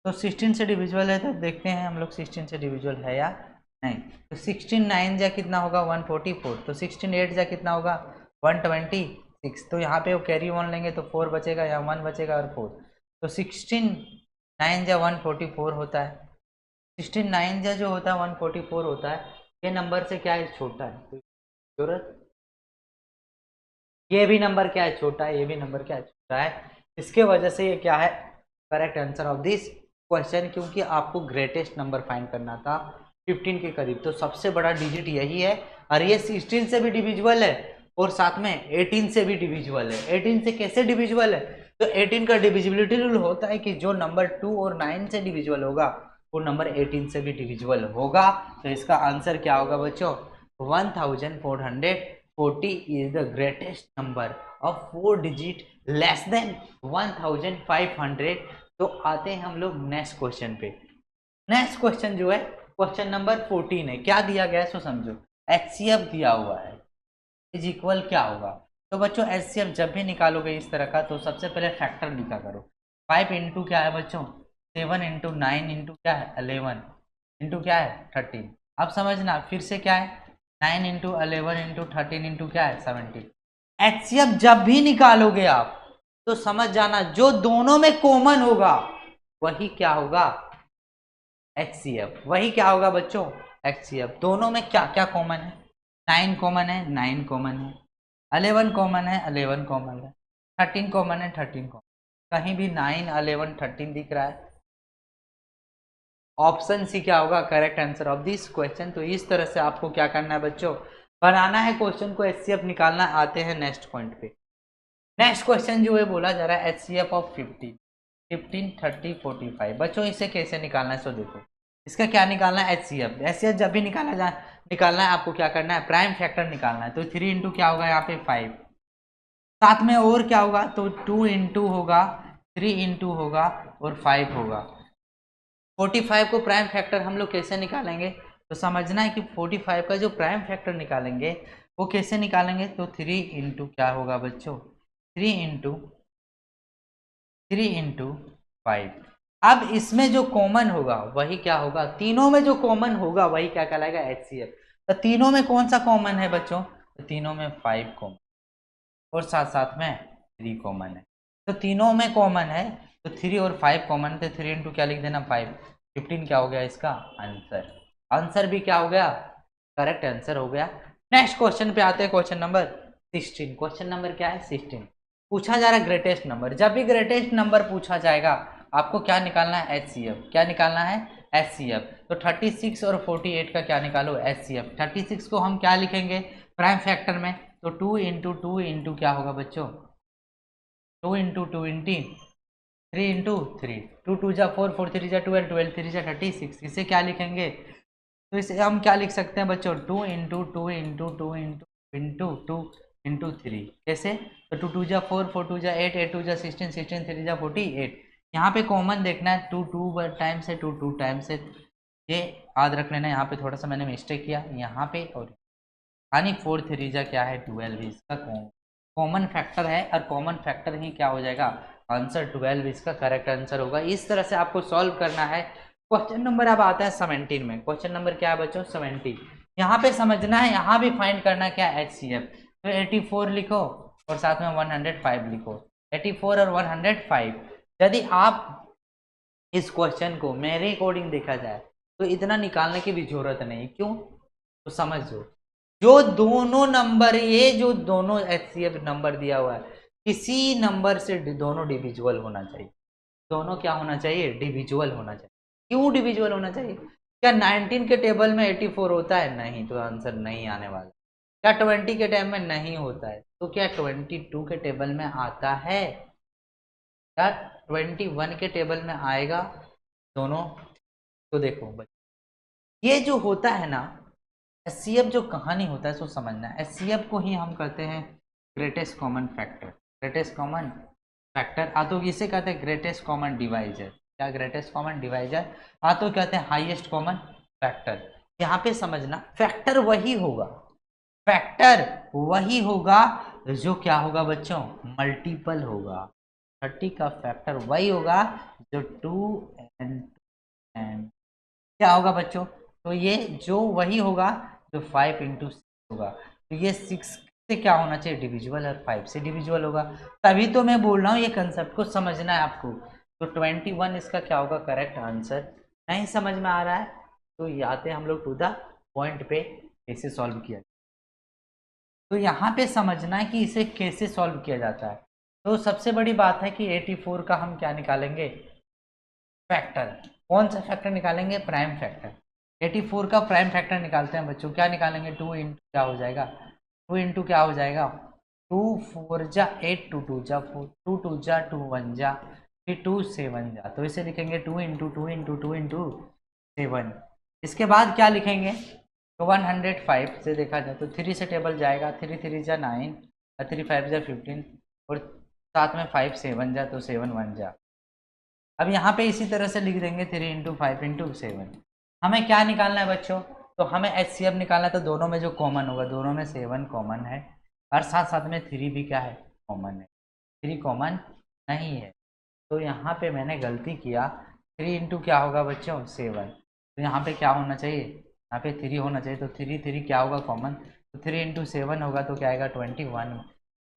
तो 16 से डिविजिबल है, तो देखते हैं हम लोग 16 से डिविजिबल है या नहीं। तो 16 9 जा कितना होगा? 144। तो 16 8 जा कितना होगा? 126। तो यहाँ पे वो कैरी वन लेंगे तो 4 बचेगा, या 1 बचेगा और 4। तो 16 9 जा 144 होता है। 16 9 जा जो होता है 144 होता है। ये नंबर से क्या है? छोटा है, तो जरूरत। ये भी नंबर क्या है? छोटा है। ये भी नंबर क्या है? छोटा है। इसके वजह से ये क्या है? Correct answer of this question, क्योंकि आपको ग्रेटेस्ट नंबर फाइंड करना था 15 के करीब, तो सबसे बड़ा डिजिट यही है। और ये 16 से भी डिविजिबल है और साथ में 18 से भी डिविजिबल है। 18 से कैसे डिविजिबल है? तो 18 का डिविजिबिलिटी रूल होता है कि जो नंबर 2 और 9 से डिविजिबल होगा वो नंबर 18 से भी डिविजिबल होगा। तो इसका आंसर क्या होगा बच्चों? 1440 is the greatest number of 4 digit less than 1500। तो आते हैं हम लोग नेक्स्ट क्वेश्चन पे। नेक्स्ट क्वेश्चन जो है क्वेश्चन नंबर 14 है। क्या दिया गया है सो समझो। HCF दिया हुआ है इज इक्वल क्या होगा? तो बच्चों HCF जब भी निकालोगे इस तरह का, तो सबसे पहले फैक्टर लिखा करो। 5 इंटू क्या है बच्चों? 7 इंटू 9 इंटू क्या है? 11 इंटू क्या है? 13। अब समझना फिर से क्या है? 9 इंटू 11 इंटू 13 इंटू क्या है? 17। HCF जब भी निकालोगे आप तो समझ जाना जो दोनों में कॉमन होगा वही क्या होगा? HCF। वही क्या होगा बच्चों? HCF। दोनों में क्या क्या कॉमन है? 9 कॉमन है, 9 कॉमन है। 11 कॉमन है, 11 कॉमन है। 13 कॉमन है, 13 कॉमन। कहीं भी 9 11 13 दिख रहा है? ऑप्शन सी क्या होगा correct answer of this question. तो इस तरह से आपको क्या करना है बच्चों? बनाना है क्वेश्चन को, HCF निकालना। आते हैं नेक्स्ट पॉइंट पे। नेक्स्ट क्वेश्चन जो है बोला जा रहा है HCF ऑफ 15 15 30 45। बच्चों इसे कैसे निकालना है? सो देखो इसका क्या निकालना है? HCF जब भी निकालना है आपको क्या करना है? प्राइम फैक्टर निकालना है। तो 3 इंटू क्या होगा यहाँ पे? 5। साथ में और क्या होगा? तो 2 इंटू होगा, 3 इंटू होगा और 5 होगा। 45 को प्राइम फैक्टर हम लोग कैसे निकालेंगे? तो समझना है कि 45 का जो प्राइम फैक्टर निकालेंगे वो कैसे निकालेंगे? तो 3 इंटू क्या होगा बच्चों? 3 इंटू 5। अब इसमें जो कॉमन होगा वही क्या होगा? तीनों में जो कॉमन होगा वही क्या कहलाएगा? HCF। तो तीनों में कौन सा कॉमन है बच्चों? तो तीनों में 5 कॉमन और साथ साथ में 3 कॉमन है। तो तीनों में कॉमन है तो 3 और 5 कॉमन थे। 3 इंटू क्या लिख देना? 5। 15 क्या हो गया इसका आंसर? आंसर भी क्या हो गया? करेक्ट आंसर हो गया। नेक्स्ट क्वेश्चन पे आते हैं, क्वेश्चन नंबर 16। क्वेश्चन नंबर क्या है? 16। पूछा जा रहा है ग्रेटेस्ट नंबर। जब भी ग्रेटेस्ट नंबर पूछा जाएगा आपको क्या निकालना है? HCF। क्या निकालना है? HCF। तो 36 और 48 का क्या निकालो? HCF। 36 को हम क्या लिखेंगे प्राइम फैक्टर में? तो 2 इंटू 2 इंटू क्या होगा बच्चों? 2 इंटू 2 इंटी 3 इंटू 3। 2 2 जा 4, 4 3 जा 12, 12 3 जा 36। इसे क्या लिखेंगे? तो इसे हम क्या लिख सकते हैं बच्चों? 2 इंटू 2 इंटू 2 इंटू 2 इंटू 3। कैसे? तो 2 2 जा 4, 4 2 जा 8, 8 2 जा 16, 16 3 जा 48। यहाँ पे कॉमन देखना है 2 2 टाइम से 2 2 टाइम से। ये याद रख लेना। यहाँ पे थोड़ा सा मैंने मिस्टेक किया यहाँ पे, और यानी 4 3 जा क्या है? 12। इसका कॉमन फैक्टर है और कॉमन फैक्टर ही क्या हो जाएगा? आंसर 12 इसका करेक्ट आंसर होगा। इस तरह से आपको सॉल्व करना है। क्वेश्चन नंबर अब आता है 17 में। क्वेश्चन नंबर क्या है बच्चों? 17। यहाँ पे समझना है, यहाँ भी फाइंड करना क्या है? HCF। तो 84 लिखो और साथ में 105 लिखो। 84 और 105। यदि आप इस क्वेश्चन को मेरे अकॉर्डिंग देखा जाए तो इतना निकालने की भी जरूरत नहीं। क्यों? तो समझो जो दोनों नंबर, ये जो दोनों HCF नंबर दिया हुआ है किसी नंबर से दोनों डिविजिबल होना चाहिए। दोनों क्या होना चाहिए, डिविजुअल होना चाहिए। क्यों डिविजुअल होना चाहिए? क्या 19 के टेबल में 84 होता है? नहीं, तो आंसर नहीं आने वाला। क्या 20 के टेबल में नहीं होता है? तो क्या 22 के टेबल में आता है? क्या 21 के टेबल में आएगा दोनों? तो देखो ये जो होता है ना एचसीएफ, जो कहानी होता है इसको समझना है। एचसीएफ को ही हम कहते हैं greatest common factor. Greatest common factor तो इसे कहते हैं ग्रेटेस्ट कॉमन डिवाइजर। क्या ग्रेटेस्ट कॉमन डिवाइजर? तो कहते हैं हाईएस्ट कॉमन फैक्टर। यहाँ पे समझना फैक्टर वही होगा, फैक्टर वही होगा जो क्या होगा बच्चों, मल्टीपल होगा। 30 का फैक्टर वही होगा जो 2 क्या होगा बच्चों, तो ये जो वही होगा जो 5 × 6 होगा। तो ये 6 से क्या होना चाहिए, डिविजुअल, और 5 से डिविजुअल होगा। तभी तो मैं बोल रहा हूँ ये कंसेप्ट को समझना है आपको। तो 21 इसका क्या होगा करेक्ट आंसर। नहीं समझ में आ रहा है तो आते हम लोग टू द पॉइंट पे, कैसे सॉल्व किया। तो यहाँ पे समझना है कि इसे कैसे सॉल्व किया जाता है। तो सबसे बड़ी बात है कि 84 का हम क्या निकालेंगे, फैक्टर। कौन सा फैक्टर निकालेंगे, प्राइम फैक्टर। 84 का प्राइम फैक्टर निकालते हैं बच्चों, क्या निकालेंगे, 2 × क्या हो जाएगा, 2 × क्या हो जाएगा, 2 4 जा 8, 2 2 जा 4, 2 2 जा 2 1 जा, फिर 2 7 जा। तो इसे लिखेंगे 2 × 2 × 2 × 7। इसके बाद क्या लिखेंगे, तो 105 से देखा जाए तो 3 से टेबल जाएगा, 3 3 जा 9, और 3 5 जा 15, और साथ में 5 7 जा तो 7 1 जा। अब यहाँ पे इसी तरह से लिख देंगे 3 × 5 × 7। हमें क्या निकालना है बच्चों, तो हमें एचसीएफ निकालना है। तो दोनों में जो कॉमन होगा, दोनों में 7 कॉमन है, और साथ साथ में 3 भी क्या है, कॉमन है। 3 कॉमन नहीं है, तो यहाँ पे मैंने गलती किया। 3 × क्या होगा बच्चों, 7। तो यहाँ पे क्या होना चाहिए, यहाँ पे 3 होना चाहिए। तो 3 3 क्या होगा कॉमन, तो 3 × 7 होगा तो क्या आएगा 21।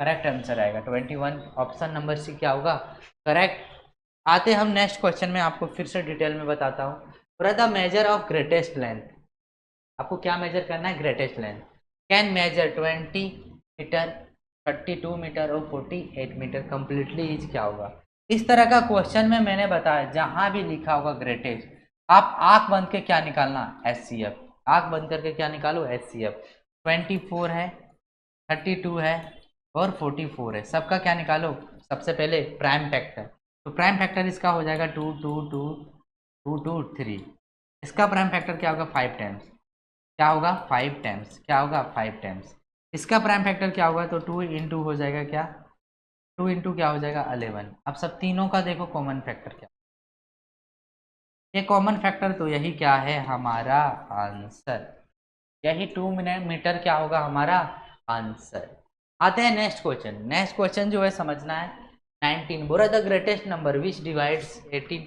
करेक्ट आंसर आएगा 21। ऑप्शन नंबर सी क्या होगा करेक्ट। आते हम नेक्स्ट क्वेश्चन में, आपको फिर से डिटेल में बताता हूँ। The measure of greatest length, आपको क्या मेजर करना है, greatest length. Can measure 20 metre, 32 metre और 48 मीटर कंप्लीटली इज क्या होगा। इस तरह का क्वेश्चन में मैंने बताया जहां भी लिखा होगा ग्रेटेस्ट, आप आंख बंद के क्या निकालना, एचसीएफ। आंख बंद करके क्या निकालो, एचसीएफ। 24 है, 32 है और 44 है, सबका क्या निकालो, सबसे पहले प्राइम फैक्टर। तो प्राइम फैक्टर इसका हो जाएगा 2 2 2 2 2 3। इसका प्राइम फैक्टर क्या होगा, 5 टाइम्स। क्या होगा, 5 टाइम्स। क्या होगा, 5 टाइम्स। इसका प्राइम फैक्टर क्या होगा, तो 2 × हो जाएगा क्या, 2 × क्या हो जाएगा 11। अब सब तीनों का देखो कॉमन फैक्टर क्या, ये कॉमन फैक्टर तो यही क्या है हमारा आंसर, यही 2 मीटर क्या होगा हमारा आंसर। आते हैं नेक्स्ट क्वेश्चन। नेक्स्ट क्वेश्चन जो है समझना है 19। बोला the greatest number which divides 18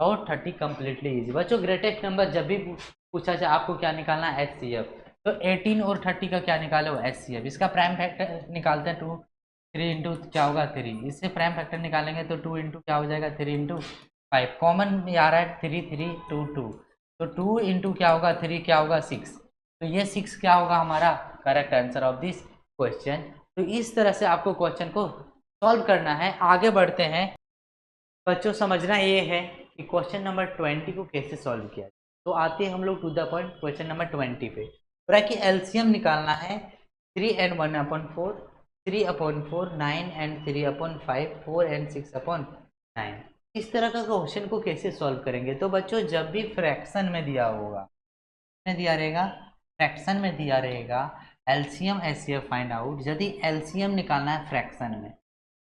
और 30 कम्प्लीटली इजी। बच्चों ग्रेटेस्ट नंबर जब भी पूछा जाए आपको क्या निकालना है, एचसीएफ। तो 18 और 30 का क्या निकालो, एचसीएफ। इसका प्राइम फैक्टर निकालते हैं 2, 3 × क्या होगा 3। इससे प्राइम फैक्टर निकालेंगे तो 2 × क्या हो जाएगा, 3 × 5। कॉमन आ रहा है 3 3 2 2, तो 2 × क्या होगा 3 क्या होगा 6। तो ये 6 क्या होगा हमारा correct answer of this question. तो इस तरह से आपको क्वेश्चन को सॉल्व करना है। आगे बढ़ते हैं बच्चों, समझना ये है कि क्वेश्चन नंबर 20 को कैसे सॉल्व किया। तो आते हैं हम लोग to the point, question number 20 पे। पूरा कि एलसीएम निकालना है 3 and 1/4, 3/4, 9 and 3/5, 4 and 6/9। इस तरह का क्वेश्चन को कैसे सॉल्व करेंगे, तो बच्चों जब भी फ्रैक्शन में दिया होगा, दिया रहेगा फ्रैक्शन में दिया रहेगा, एलसीएम एचसीएफ फाइंड आउट। यदि एलसीएम निकालना है फ्रैक्शन में,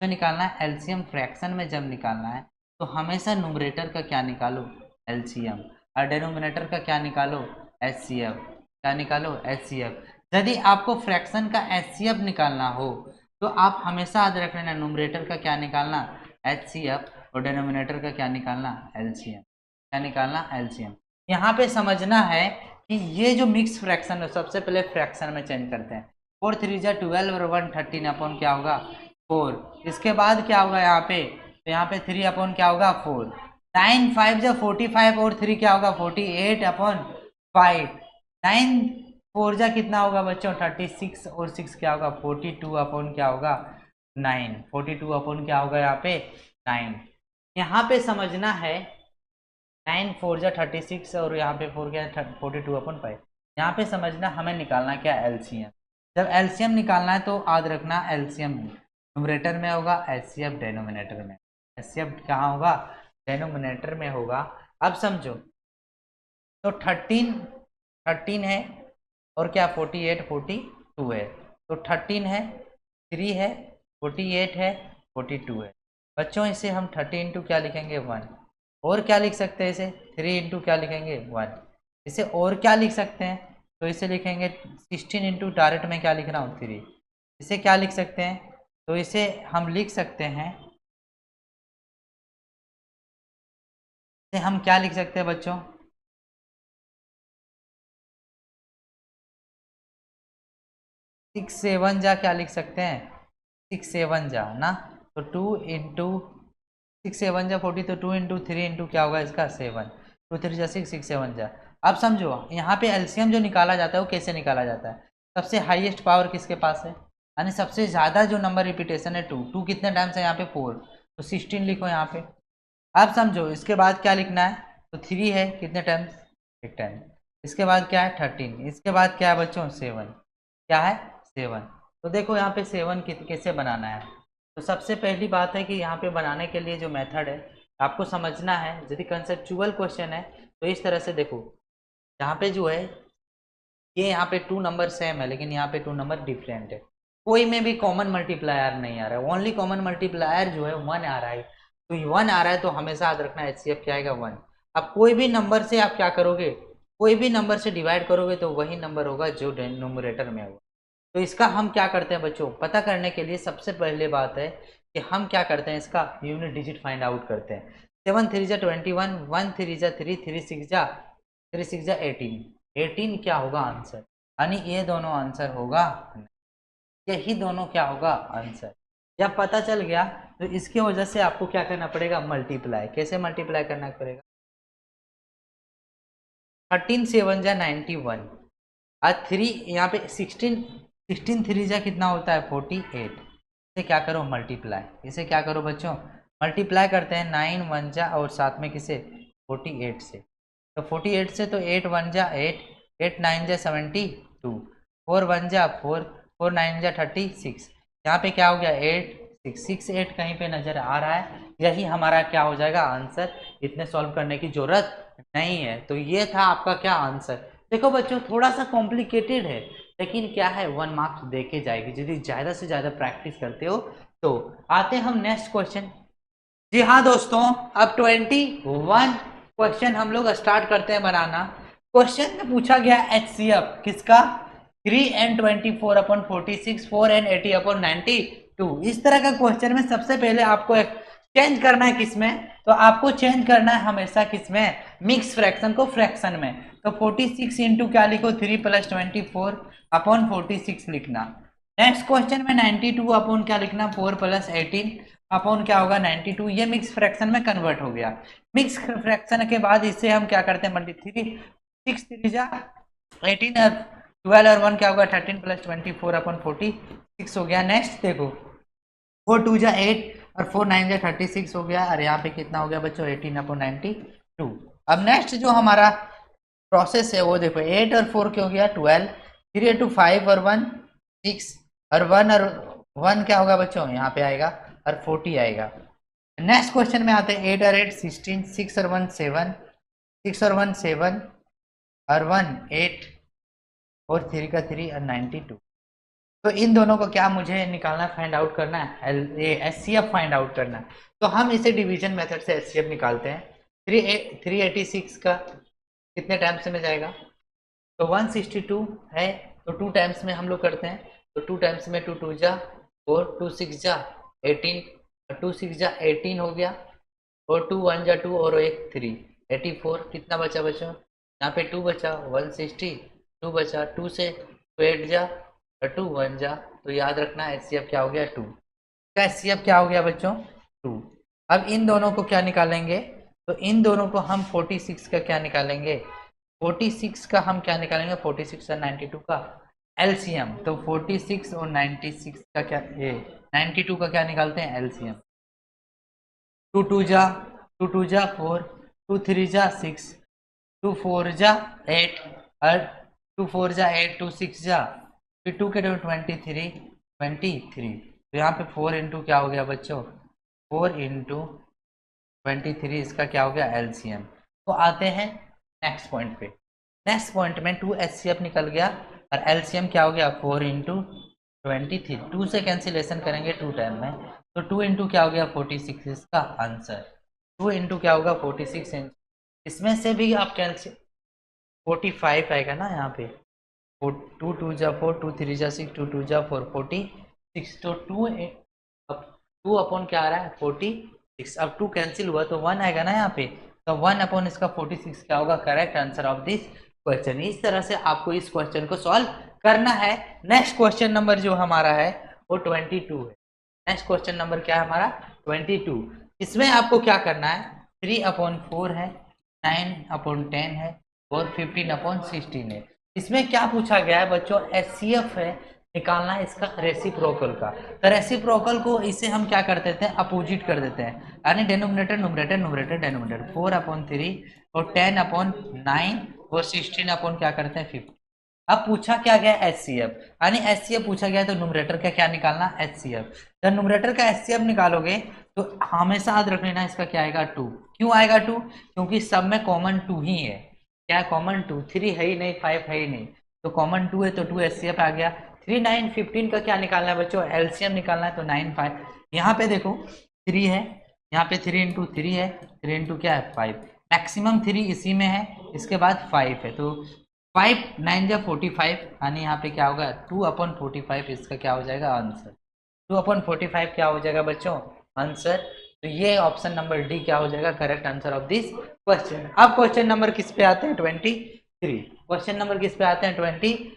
तो निकालना है एलसीएम फ्रैक्शन में जब निकालना है तो हमेशा न्यूमरेटर का क्या निकालो, एलसीएम, और डिनोमिनेटर का क्या निकालो, एचसीएफ। क्या निकालो, एचसीएफ। यदि आपको फ्रैक्शन का एचसीएफ निकालना हो तो आप हमेशा याद रख लेना न्यूमरेटर का क्या निकालना, एचसीएफ, और डिनोमिनेटर का क्या निकालना, एलसीएम। क्या निकालना, एलसीएम। यहाँ पे समझना है कि ये जो मिक्स फ्रैक्शन है, सबसे पहले फ्रैक्शन में चेंज करते हैं। 4 3 जा 12 और 1 13 अपॉन क्या होगा 4। इसके बाद क्या होगा यहाँ पे, तो यहाँ पे 3 अपॉन क्या होगा 4। 9 5 जा 45 और 3 क्या होगा 48/5। 9 4 जा कितना होगा बच्चों 36 और 6 क्या होगा 42 अपॉन क्या होगा 9। 42 अपॉन क्या होगा यहाँ पे 9। यहाँ पे समझना है 9 4 जा 36 और यहाँ पे 4 क्या 42/5। यहाँ पे समझना हमें निकालना क्या एलसीएम। जब एलसीएम निकालना है तो याद रखना एलसीएम न्यूमरेटर में होगा, एचसीएफ डेनोमिनेटर में। एचसीएफ कहाँ होगा? डेनोमिनेटर में होगा। अब समझो तो 13 है और क्या 48 42 है, तो 13 है, 3 है, 48 है, 42 है। बच्चों इसे हम 30 इंटू क्या लिखेंगे 1। और क्या लिख सकते हैं इसे 3 इंटू क्या लिखेंगे 1। इसे और क्या लिख सकते हैं तो इसे लिखेंगे 16 इंटू डायरेक्ट में क्या लिख रहा हूँ 3। इसे क्या लिख सकते हैं तो इसे हम लिख सकते हैं, इसे हम क्या लिख सकते हैं बच्चों 6 7 जा क्या लिख सकते हैं 6 7 जा ना, तो 2 इंटू 6 7 जा 40, तो 2 इंटू 3 इंटू क्या होगा इसका 7, 2 3 जा 6 6 7 जा। अब समझो यहाँ पे एलसीएम जो निकाला जाता है वो कैसे निकाला जाता है, सबसे हाईएस्ट पावर किसके पास है, यानी सबसे ज़्यादा जो नंबर रिपीटेशन है 2, 2 कितने टाइम्स है यहाँ पे 4, तो 16 लिखो यहाँ पे। अब समझो इसके बाद क्या लिखना है तो 3 है कितने टाइम्स एक टाइम, इसके बाद क्या है 13, इसके बाद क्या है बच्चों 7, क्या है 7। तो देखो यहाँ पे 7 कैसे बनाना है, तो सबसे पहली बात है कि यहाँ पे बनाने के लिए जो मेथड है आपको समझना है। यदि कंसेप्चुअल क्वेश्चन है तो इस तरह से देखो, यहाँ पे जो है ये यहाँ पे 2 नंबर सेम है लेकिन यहाँ पे 2 नंबर डिफरेंट है, कोई में भी कॉमन मल्टीप्लायर नहीं आ रहा है, ओनली कॉमन मल्टीप्लायर जो है 1 आ रहा है। तो 1 आ रहा है तो हमेशा याद रखना एचसीएफ क्या आएगा 1। अब कोई भी नंबर से आप क्या करोगे, कोई भी नंबर से डिवाइड करोगे तो वही नंबर होगा जो न्यूमरेटर में होगा। तो इसका हम क्या करते हैं बच्चों, पता करने के लिए सबसे पहले बात है कि हम क्या करते हैं इसका यूनिट डिजिट फाइंड आउट करते हैं। 7 3 जा 21, 1 3 जा 3, 3 6 जा 18, 18 क्या होगा आंसर, यानी ये दोनों आंसर होगा, यही दोनों क्या होगा आंसर। जब पता चल गया तो इसकी वजह से आपको क्या करना पड़ेगा मल्टीप्लाई, कैसे मल्टीप्लाई करना पड़ेगा 13 7 जा 91 और 3 यहाँ पे 16 3 जा कितना होता है 48, इसे क्या करो मल्टीप्लाई, इसे क्या करो बच्चों मल्टीप्लाई करते हैं 9 1 जा और साथ में किसे 48 से, तो 48 से तो 8 1 जा 8, 8 9 जा 72, 4 1 जा 4, 4 9 जा 36, यहाँ पे क्या हो गया 8 6 6 8 कहीं पे नजर आ रहा है, यही हमारा क्या हो जाएगा आंसर, इतने सॉल्व करने की जरूरत नहीं है। तो ये था आपका क्या आंसर। देखो बच्चों थोड़ा सा कॉम्प्लिकेटेड है लेकिन क्या है 1 मार्क्स देके जाएगी यदि ज़्यादा से ज़्यादा प्रैक्टिस करते हो तो। आते हम नेक्स्ट क्वेश्चन। जी हाँ दोस्तों, अब 21 क्वेश्चन हम लोग स्टार्ट करते हैं बनाना। क्वेश्चन में पूछा गया एचसीएफ किसका 3n24/46, 4n80/92। इस तरह का क्वेश्चन में सबसे पहले आपको चेंज करना है किसमें, तो आपको चेंज करना है हमेशा किसमें मिक्स फ्रैक्शन को फ्रैक्शन में। तो 46 इंटू क्या लिखो 3 + 24/46 लिखना। नेक्स्ट क्वेश्चन में 92 अपॉन क्या लिखना 4 + 18 अपॉन क्या होगा 92, ये मिक्स फ्रैक्शन में कन्वर्ट हो गया। मिक्स फ्रैक्शन के बाद इसे हम क्या करते हैं मल्टीप्लाई 6 3 जा 18 और 12 और 1 क्या होगा 13 + 24/46 हो गया। नेक्स्ट देखो 4 2 जा 8 और 4 9 जा 36 हो गया, और यहाँ पे कितना हो गया बच्चों 18/92। अब नेक्स्ट जो हमारा प्रोसेस है वो देखो 8 और 4 क्या हो गया 12, 3 2 5 और 1 6 और 1 और 1 क्या होगा बच्चों यहाँ पे आएगा और 40 आएगा। नेक्स्ट क्वेश्चन में आते हैं 8 और 8 16, 6 और 1 7, 6 और 1 7 और 1 8 और 3 का 3 और 92। तो इन दोनों को क्या मुझे निकालना फाइंड आउट करना है, ये एचसीएफ फाइंड आउट करना है। तो हम इसे डिवीजन मेथड से एचसीएफ निकालते हैं। 386 का कितने टाइम्स में जाएगा, तो 162 है तो 2 टाइम्स में हम लोग करते हैं, तो 2 टाइम्स में 2 2 जा 4, 2 6 जा 18 और 2 6 जा 18 हो गया, और 2 1 जा 2 और 1 3 84। कितना बचा बच्चों यहाँ पे 2 बचा 160, 2 बचा 2 से 2 8 जा और 2 1 जा, तो याद रखना एचसीएफ क्या हो गया 2 का, एचसीएफ क्या हो गया बच्चों 2। अब इन दोनों को क्या निकालेंगे, तो इन दोनों को हम 46 का क्या निकालेंगे, 46 का हम क्या निकालेंगे 46 और 92 का एलसीएम। तो 46 और 96 का क्या ये 92 का क्या निकालते हैं एलसीएम। टू टू जा 4, 2 3 जा 6, 2 4 जा 8 और 2 4 जा 8, 2 6 जा, फिर 2 के 2 23, तो यहाँ पे 4 इंटू क्या हो गया बच्चों, 4 इंटू 23, इसका क्या हो गया एलसीएम। तो आते हैं नेक्स्ट पॉइंट पे। नेक्स्ट पॉइंट में 2 एचसीएफ निकल गया और एलसीएम क्या हो गया 4 इंटू 23, 2 से कैंसिलेशन करेंगे 2 टाइम में, तो 2 इंटू क्या हो गया 46, इसका आंसर 2 इंटू क्या होगा 46 इंच। इसमें से भी आप कैंसिल 45 आएगा ना यहाँ पे, 2 2 जा 4, 2 3 जा 6, 2 2 जा 4, 46, तो 2 अपॉन क्या आ रहा है 46, अब 2 कैंसिल हुआ तो 1 आएगा ना यहाँ पे, तो 1 अपॉन इसका 46 क्या होगा correct answer of this question. इस तरह से आपको इस क्वेश्चन को सॉल्व करना है। नेक्स्ट क्वेश्चन नंबर जो हमारा है वो 22 है। नेक्स्ट क्वेश्चन नंबर क्या है हमारा 22। इसमें आपको क्या करना है 3/4 है, 9/10 है और 15/16 है। इसमें क्या पूछा गया है बच्चों एचसीएफ है, निकालना है इसका रेसिप्रोकल का। तो रेसिप्रोकल को इसे हम क्या कर देते हैं अपोजिट कर देते हैं, यानी डेनोमिनेटर न्यूमरेटर न्यूमरेटर डेनोमिनेटर 4/3 और 10/9 और 16 अपॉन क्या करते हैं 50। अब पूछा क्या गया एचसीएफ, यानी एचसीएफ पूछा गया तो न्यूमरेटर का क्या निकालना एचसीएफ। जब न्यूमरेटर का एचसीएफ निकालोगे तो हमेशा याद रख लेना इसका क्या आएगा 2। क्यों आएगा 2? क्योंकि सब में कॉमन 2 ही है। क्या कॉमन 2, 3 है ही नहीं, 5 है ही नहीं, तो कॉमन 2 है तो 2 एचसीएफ आ गया। 3 9 15 का क्या निकालना है बच्चों एलसीएम निकालना है, तो 9 5। यहाँ पे देखो 3 है, यहाँ पे 3 इंटू 3 है, 3 इंटू क्या है 5, मैक्सिमम 3 इसी में है, इसके बाद 5 है, तो 5 9 जा 45, यानी यहाँ पे क्या होगा 2/45, इसका क्या हो जाएगा आंसर 2/45 क्या हो जाएगा बच्चों आंसर। तो ये ऑप्शन नंबर डी क्या हो जाएगा correct answer of this question. अब क्वेश्चन नंबर किस पे आते हैं 23। क्वेश्चन नंबर किस पे आते हैं 23।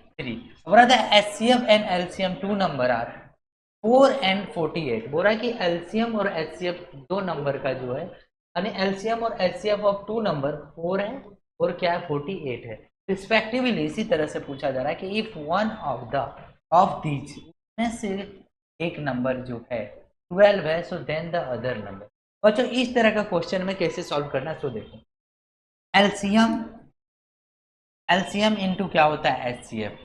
Brother HCF and LCM 2 number are 4 and 48। बोल रहा है कि एलसीएम और एचसीएफ 2 नंबर का जो है, यानी एलसीएम और एचसीएफ ऑफ 2 नंबर 4 है और क्या है 48 है रिस्पेक्टिवली। इसी तरह से पूछा जा रहा है कि इफ वन ऑफ दीज में से एक नंबर जो है 12 है, so then the other number. बच्चों इस तरह का क्वेश्चन में कैसे सॉल्व करना है, सो देखो एलसीएम इनटू क्या होता है HCF,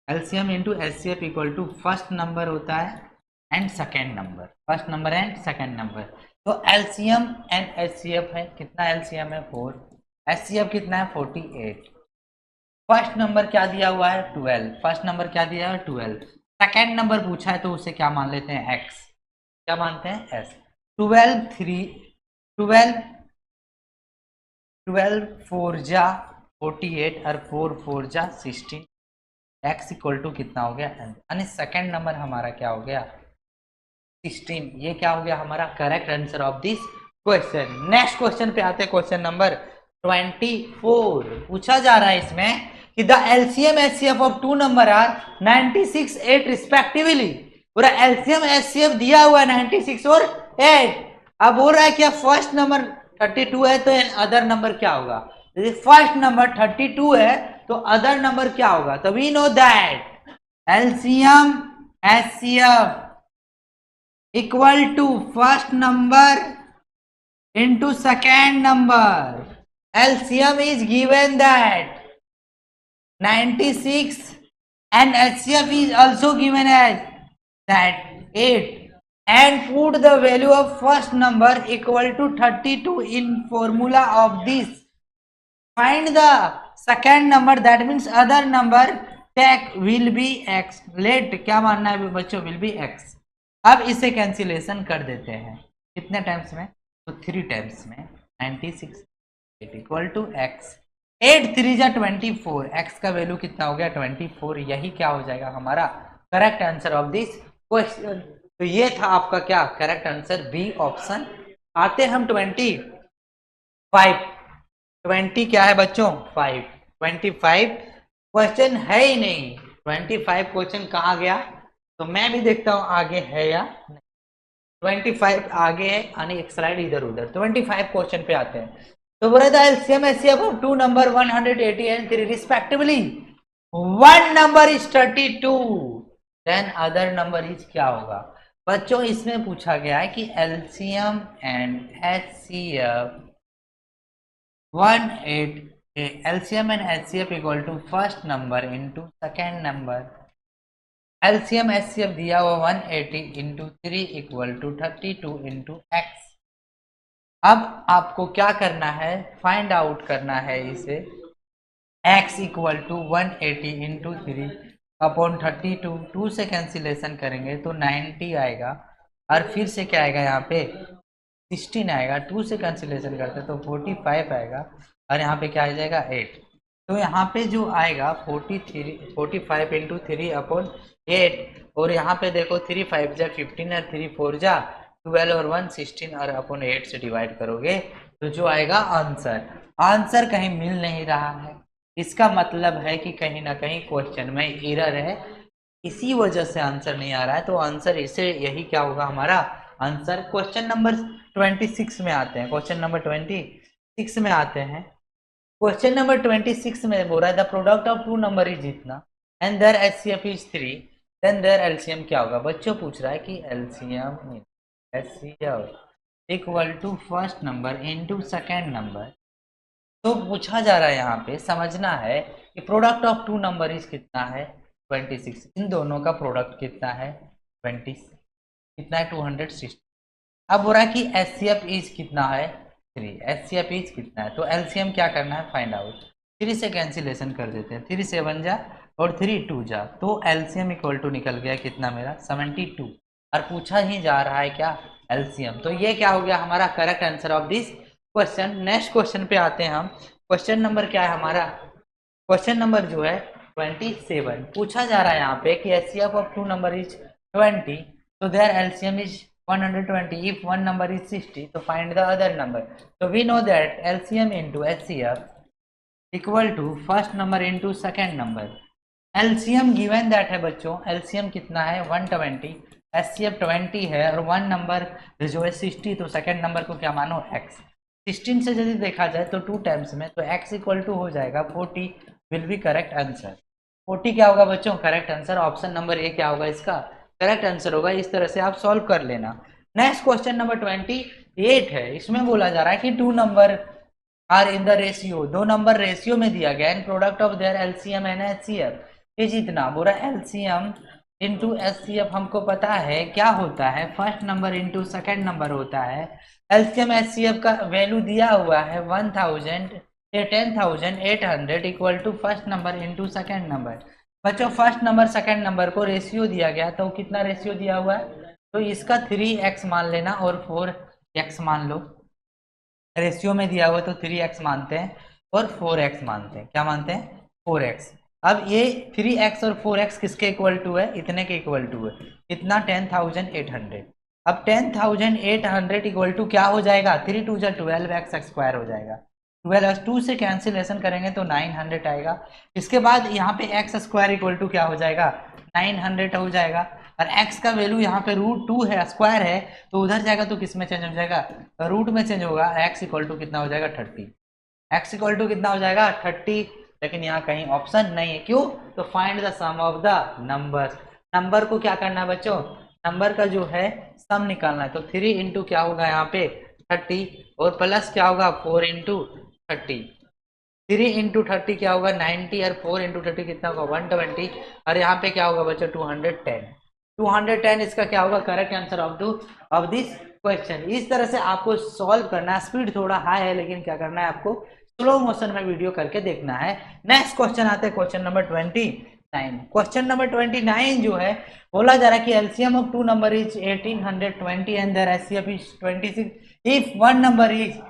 LCM into HCF equal to first number होता है and second number, first number and second number. तो एलसीएम एंड एचसीएफ है, कितना एलसीएम है 4, एचसीएफ कितना है 48। फर्स्ट नंबर क्या दिया हुआ है 12, फर्स्ट नंबर क्या दिया है 12, सेकेंड नंबर पूछा है तो उसे क्या मान लेते हैं x, क्या मानते हैं s। 12 4 जा 48 और 4 4 जा 16, x इक्वल टू कितना हो गया, यानी सेकेंड नंबर हमारा क्या हो गया 16। ये क्या हो गया हमारा correct answer of this question. Next question पे आते हैं, क्वेश्चन नंबर 24। पूछा जा रहा है इसमें कि the LCM HCF of 2 number are 96 8 respectively. पूरा एलसीएम एचसीएफ दिया हुआ है 96 और 8। अब बोल रहा है कि फर्स्ट नंबर 32 है तो अदर नंबर क्या होगा, फर्स्ट नंबर 32 है तो अदर नंबर क्या होगा। तो we know that LCM HCF equal to first number into second number. LCM is given that 96 and HCF is also given as that 8, and put the value of first number equal to 32 in formula of this. Find the second number, that means other number, take will be x. Let क्या मानना है बच्चों will be x। अब इसे cancellation कर देते हैं कितने टाइम्स में, तो 3 टाइम्स में 96 इक्वल टू x, 8 3 जा 24, x का वैल्यू कितना हो गया 24। यही क्या हो जाएगा हमारा correct answer of this question. तो ये था आपका क्या करेक्ट आंसर बी ऑप्शन। आते हम 20 क्या है बच्चों 25 क्वेश्चन है ही नहीं। 25 क्वेश्चन कहाँ गया, तो मैं भी देखता हूं आगे है या नहीं। 25 आगे है, यानी एक स्लाइड इधर उधर। 25 क्वेश्चन पे आते हैं। तो बोला था LCM HCF of 2 number 180 and 3 respectively. One number is 32, then other number is क्या होगा, बच्चों इसमें पूछा गया है कि LCM and HCF 180 LCM and HCF equal to first number into second number. LCM HCF दिया हुआ 180 into 3 equal to 32 into x. अब आपको क्या करना है, फाइंड आउट करना है इसे। x equal to 180 into 3 upon 32, 2 से कैंसिलेशन करेंगे तो 90 आएगा, और फिर से क्या आएगा यहाँ पे 16 आएगा, 2 से कैंसिलेशन करते तो 45 आएगा, और यहाँ पे क्या आ जाएगा 8। तो यहाँ पे जो आएगा 45 इंटू 3 अपॉन 8, और यहाँ पे देखो 3 5 जा 15 और 3 4 जा 12 और 1 16 और अपॉन 8 से डिवाइड करोगे तो जो आएगा आंसर कहीं मिल नहीं रहा है। इसका मतलब है कि कहीं ना कहीं क्वेश्चन में एरर है, इसी वजह से आंसर नहीं आ रहा है। तो आंसर इसे यही क्या होगा हमारा आंसर। क्वेश्चन नंबर 26 में आते हैं, क्वेश्चन नंबर 26 में आते हैं। क्वेश्चन नंबर 26 में बोल रहा है the product of two number is इतना and their HCF is 3, then their LCM क्या होगा। बच्चों पूछ रहा है कि LCM HCF equal to first number into second number. तो पूछा जा रहा है यहाँ पे, समझना है कि product of two number is कितना है 26, इन दोनों का प्रोडक्ट कितना है 20, कितना है 260। अब बोल रहा है कि एचसीएफ इज कितना है 3, एचसीएफ इज कितना है, तो एलसीएम क्या करना है फाइंड आउट। 3 से कैंसिलेशन कर देते हैं, 3 7 जा और 3 2 जा, तो एलसीएम इक्वल टू निकल गया कितना मेरा 72, और पूछा ही जा रहा है क्या एलसीएम। तो ये क्या हो गया हमारा correct answer of this question. Next question पे आते हैं हम। क्वेश्चन नंबर क्या है हमारा, क्वेश्चन नंबर जो है 27। पूछा जा रहा है यहाँ पे कि HCF of two number is 20, तो their LCM is 120, if one number is 60 तो find the other number। so we know that LCM into HCF equal to first number into second number। LCM given that है बच्चों, LCM कितना है 120, HCF 20 है, और one number जो है 60, तो सेकंड नंबर को क्या मानो x। 16 से यदि देखा जाए तो 2 टाइम्स में, तो x इक्वल टू हो जाएगा 40, विल बी करेक्ट आंसर। 40 क्या होगा बच्चों correct answer, option number A क्या होगा इसका करेक्ट आंसर होगा। इस तरह से आप सॉल्व कर लेना। नेक्स्ट क्वेश्चन नंबर 28 है, इसमें बोला जा रहा है कि two number are in the ratio, दो नंबर रेशियो में दिया गया and product of their LCM and HCF is इतना। बोला एलसीएम इंटू एचसीएफ हमको पता है क्या होता है, first number into second number होता है। एलसीएम एचसीएफ का वैल्यू दिया हुआ है 10,800 equal to first number into second number. बच्चों फर्स्ट नंबर सेकंड नंबर को रेशियो दिया गया, तो कितना रेशियो दिया हुआ है, तो इसका 3x मान लेना और 4x मान लो। रेशियो में दिया हुआ तो 3x मानते हैं और 4x मानते हैं, क्या मानते हैं 4x। अब ये 3x और 4x किसके इक्वल टू है, इतने के इक्वल टू है, इतना 10,800। अब 10,800 इक्वल टू क्या हो जाएगा, 3 2 12x स्क्वायर हो जाएगा, 12 2 से कैंसिलेशन करेंगे तो 900 आएगा। इसके बाद यहाँ पे x स्क्वायर इक्वल टू क्या हो जाएगा 900 हो जाएगा, और x का वैल्यू यहाँ पे √2 है, स्क्वायर है, तो उधर जाएगा तो किस में चेंज हो जाएगा, रूट में चेंज होगा। x इक्वल टू कितना हो जाएगा 30, x इक्वल टू कितना हो जाएगा 30, लेकिन यहाँ कहीं ऑप्शन नहीं है, क्यों, तो find the sum of the numbers. Number को क्या करना है बच्चों, नंबर का जो है सम निकालना है, तो 3 इंटू क्या होगा यहाँ पे 30, और प्लस क्या होगा 4 इंटू 30, 3 इंटू 30 क्या होगा 90, और 4 इंटू 30 कितना होगा 120, और यहाँ पे क्या होगा बच्चों 210 इसका क्या होगा correct answer of this question. इस तरह से आपको सॉल्व करना है, स्पीड थोड़ा हाई है लेकिन क्या करना है आपको स्लो मोशन में वीडियो करके देखना है। नेक्स्ट क्वेश्चन आते हैं क्वेश्चन नंबर 29। क्वेश्चन नंबर 29 जो है बोला जा रहा है कि LCM of two number is 1820 and their HCF is 26, if one number is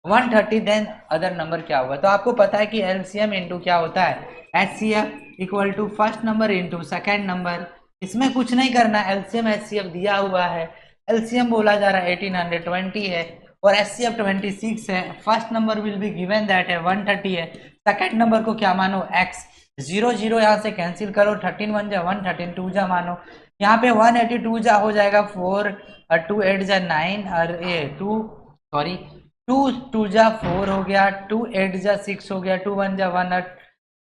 130 then other number क्या होगा। तो आपको पता है कि एलसीएम इंटू क्या होता है HCF equal to first number into second number. इसमें कुछ नहीं करना, एलसीएम एचसीएफ दिया हुआ है, एलसीएम बोला जा रहा है 1820 है और एचसीएफ 26 है। First number will be given that है 130 है, सेकेंड नंबर को क्या मानो x, 0 0 यहाँ से कैंसिल करो, 13 1 जा 113 2 जा मानो, यहाँ पे 182 जा हो जाएगा 4 और 2 8 जा 9 और 2 2 जा 4 हो गया, 2 8 जा 6 हो गया, 2 1 जा 1 और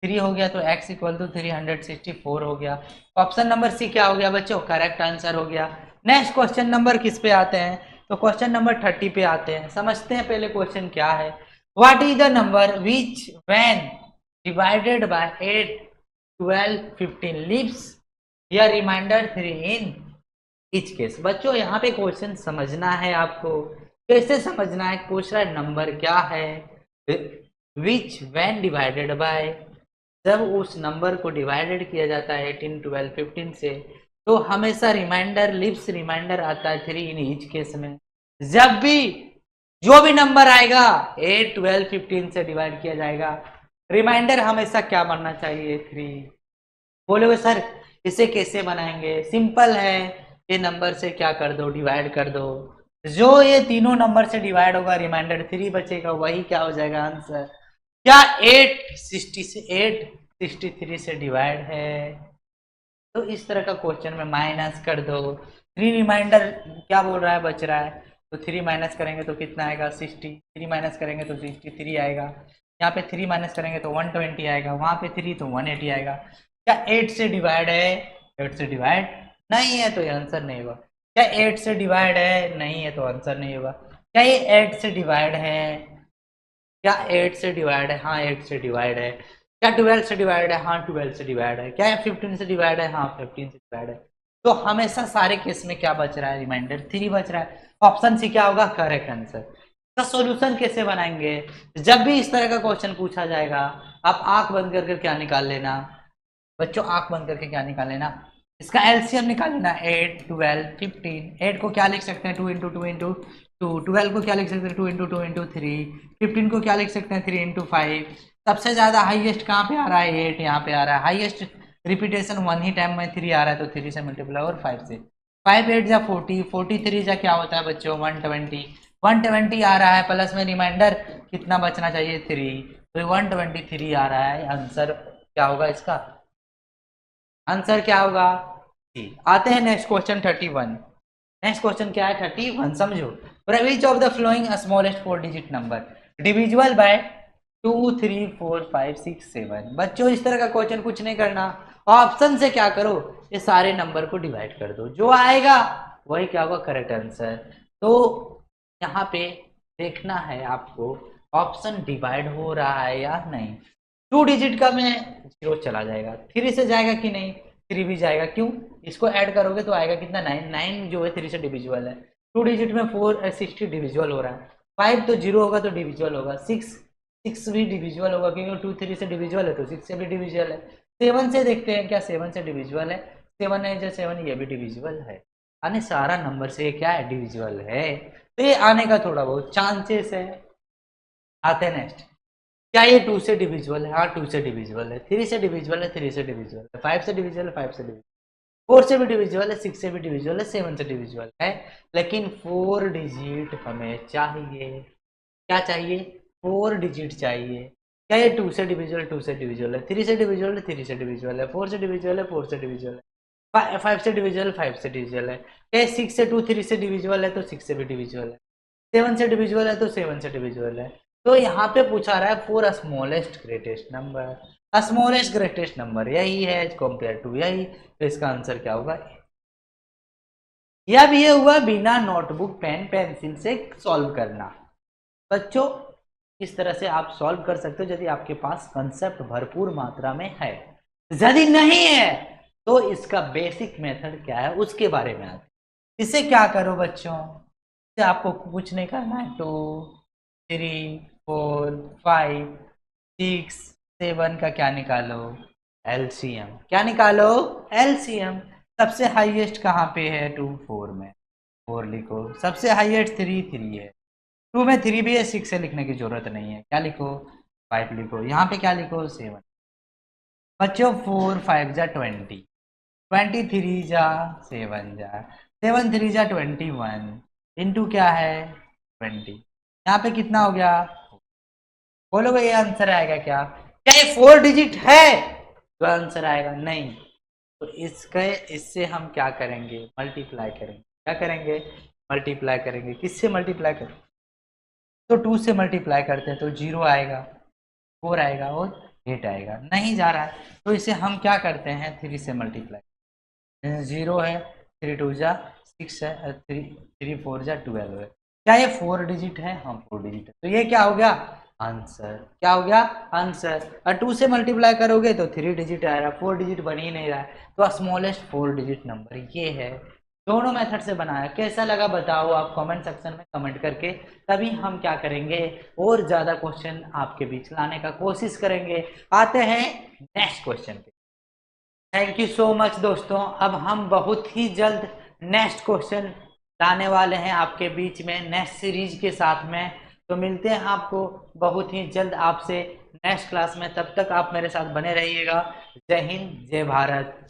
3 हो गया, तो x इक्वल टू 364 हो गया। ऑप्शन नंबर सी क्या हो गया बच्चों करेक्ट आंसर हो गया। नेक्स्ट क्वेश्चन नंबर किस पे आते हैं, तो क्वेश्चन नंबर 30 पे आते हैं। समझते हैं पहले क्वेश्चन क्या है। What is the number which when divided by 8, 12, 15 leaves या रिमाइंडर 3 इन ईच केस। बच्चों यहाँ पे क्वेश्चन समझना है आपको। कैसे समझना है, पूछ रहा है नंबर क्या है विच व्हेन डिवाइडेड बाय, जब उस नंबर को डिवाइडेड किया जाता है 18, 12, 15 से, तो हमेशा रिमाइंडर लिप्स रिमाइंडर आता है 3 इन ईच केस में। जब भी जो भी नंबर आएगा 8, 12, 15 से डिवाइड किया जाएगा, रिमाइंडर हमेशा क्या बनना चाहिए, 3। बोलोगे सर इसे कैसे बनाएंगे, सिंपल है, ये नंबर से क्या कर दो, डिवाइड कर दो। जो ये तीनों नंबर से डिवाइड होगा रिमाइंडर 3 बचेगा, वही क्या हो जाएगा आंसर। क्या 863 से डिवाइड है, तो इस तरह का क्वेश्चन में माइनस कर दो। 3 रिमाइंडर क्या बोल रहा है, बच रहा है, तो 3 माइनस करेंगे तो कितना आएगा 60, 3 माइनस करेंगे तो 63 आएगा। यहाँ पे 3 माइनस करेंगे तो 120 आएगा, वहां पे 3 तो 180 आएगा। क्या 8 से डिवाइड है, 8 से डिवाइड नहीं है तो ये आंसर नहीं होगा। क्या 8 से डिवाइड है, नहीं है तो आंसर नहीं होगा। क्या ये 8 से डिवाइड है, क्या 8 से डिवाइड है, हाँ 8 से डिवाइड है। क्या 12 से डिवाइड है, हाँ 12 से डिवाइड है। क्या 15 से डिवाइड है, हाँ 15 से डिवाइड है। तो हमेशा सारे केस में क्या बच रहा है, रिमाइंडर 3 बच रहा है। ऑप्शन सी क्या होगा, करेक्ट आंसर। इसका सॉल्यूशन कैसे बनाएंगे, जब भी इस तरह का क्वेश्चन पूछा जाएगा आप आंख बंद करके क्या निकाल लेना बच्चों, आंख बंद करके क्या निकाल लेना, इसका एलसीएम निकाल लेना। 8, 12, 15। 8 को क्या लिख सकते हैं, 2 इंटू 2 इंटू 2। 12 को क्या लिख सकते हैं, 2 इंटू 2 इंटू 3। 15 को क्या लिख सकते हैं, 3 इंटू 5। सबसे ज्यादा हाईएस्ट कहाँ पे आ रहा है, 8 यहाँ पे आ रहा है। हाईएस्ट रिपीटेशन 1 ही टाइम में 3 आ रहा है, तो 3 से मल्टीप्लाई और 5 से। 5 8 जा 40, 43 जा क्या होता है बच्चों, 120। 120 आ रहा है, प्लस में रिमाइंडर कितना बचना चाहिए, 3, तो 123 आ रहा है। आंसर क्या होगा इसका, आंसर क्या होगा सी। आते हैं नेक्स्ट क्वेश्चन 31। नेक्स्ट क्वेश्चन क्या है 31, समझो। Which of the flowing smallest 4 digit number divisible by 2, 3, 4, 5, 6, 7। बच्चों इस तरह का क्वेश्चन कुछ नहीं करना, ऑप्शन से क्या करो, ये सारे नंबर को डिवाइड कर दो, जो आएगा वही क्या होगा करेक्ट आंसर। तो यहाँ पे देखना है आपको ऑप्शन डिवाइड हो रहा है या नहीं। 2 डिजिट का में 0 चला जाएगा, 3 से जाएगा कि नहीं, 3 भी जाएगा, क्यों, इसको ऐड करोगे तो आएगा कितना 9, 9 जो है 3 से डिविजिबल है। 2 डिजिट में 460 डिविजिबल हो रहा है। 5 तो 0 होगा तो डिविजिबल होगा। 6 भी डिविजिबल होगा, क्योंकि 2 3 से डिविजिबल है तो 6 से भी डिविजिबल है। 7 से देखते हैं क्या 7 से डिविजिबल है, 7 है जो 7 ये भी डिविजिबल है। यानी सारा नंबर से क्या है, डिविजिबल है, तो ये आने का थोड़ा बहुत चांसेस है। आते हैं नेक्स्ट। क्या ये 2 से डिविजिबल है, हाँ 2 से डिविजिबल है। 3 से डिविजिबल है, 3 से डिविजिबल है। 5 से डिविजिबल है, 5 से डिविजिबल, 4 से भी डिविजिबल है, 6 से भी डिविजिबल है, 7 से डिविजिबल है। लेकिन 4 डिजिट हमें चाहिए, क्या चाहिए, 4 डिजिट चाहिए। क्या ये 2 से डिविजिबल, 2 से डिविजिबल है, 3 से डिविजिबल है, 3 से डिविजिबल है, 4 से डिविजिबल है, 4 से डिविजिबल है, 5 से डिविजिबल, 5 से डिविजिबल है। क्या 6 से 2 3 से डिविजिबल है, तो 6 से भी डिविजिबल है। 7 से डिविजिबल है तो 7 से डिविजिबल है। तो यहाँ पे पूछा रहा है for smallest greatest number, smallest greatest number यही है कंपेयर टू यही, तो इसका आंसर क्या होगा। यह भी ये हुआ बिना नोटबुक पेन पेंसिल से सॉल्व करना। बच्चों इस तरह से आप सॉल्व कर सकते हो यदि आपके पास कंसेप्ट भरपूर मात्रा में है। यदि नहीं है तो इसका बेसिक मेथड क्या है उसके बारे में आते। इसे क्या करो बच्चों, इसे आपको कुछ नहीं करना है। 2, 3, 4, 5, 6, 7 का क्या निकालो, एलसीएम। क्या निकालो, एलसीएम। सबसे हाईएस्ट कहाँ पे है, 2, 4 में, 4 लिखो। सबसे हाईएस्ट 3, 3 है। 2 में 3 भी है, 6 से लिखने की जरूरत नहीं है। क्या लिखो, 5 लिखो। यहाँ पे क्या लिखो, 7। बच्चों 4 5 जा 20, 23 जा 7 जा 7 3 जा 21 इंटू क्या है 20। यहाँ पे कितना हो गया, बोलोगे ये आंसर आएगा क्या, क्या ये 4 डिजिट है, तो आंसर आएगा नहीं। तो इसके इससे हम क्या करेंगे, मल्टीप्लाई करेंगे। क्या करेंगे, मल्टीप्लाई करेंगे। किससे मल्टीप्लाई करेंगे, तो 2 से मल्टीप्लाई करते हैं तो 0 आएगा, 4 आएगा और 8 आएगा। नहीं जा रहा है तो इसे हम क्या करते हैं, 3 से मल्टीप्लाई। 0 है, 3 2 जा 6 है और 3 4 जा 12 है। क्या ये 4 डिजिट है? हाँ 4 डिजिट है। तो ये क्या हो गया? आंसर। क्या हो गया? आंसर। और 2 से मल्टीप्लाई करोगे तो 3 डिजिट आ रहा है, 4 डिजिट बन ही नहीं रहा है। तो स्मॉलेस्ट 4 डिजिट नंबर ये है। दोनों मेथड से बनाया, कैसा लगा बताओ आप कमेंट सेक्शन में कमेंट करके। तभी हम क्या करेंगे, और ज़्यादा क्वेश्चन आपके बीच लाने का कोशिश करेंगे। आते हैं नेक्स्ट क्वेश्चन पे। थैंक यू सो मच दोस्तों। अब हम बहुत ही जल्द नेक्स्ट क्वेश्चन लाने वाले हैं आपके बीच में नेक्स्ट सीरीज के साथ में। तो मिलते हैं आपको बहुत ही जल्द आपसे नेक्स्ट क्लास में। तब तक आप मेरे साथ बने रहिएगा। जय हिंद, जय भारत।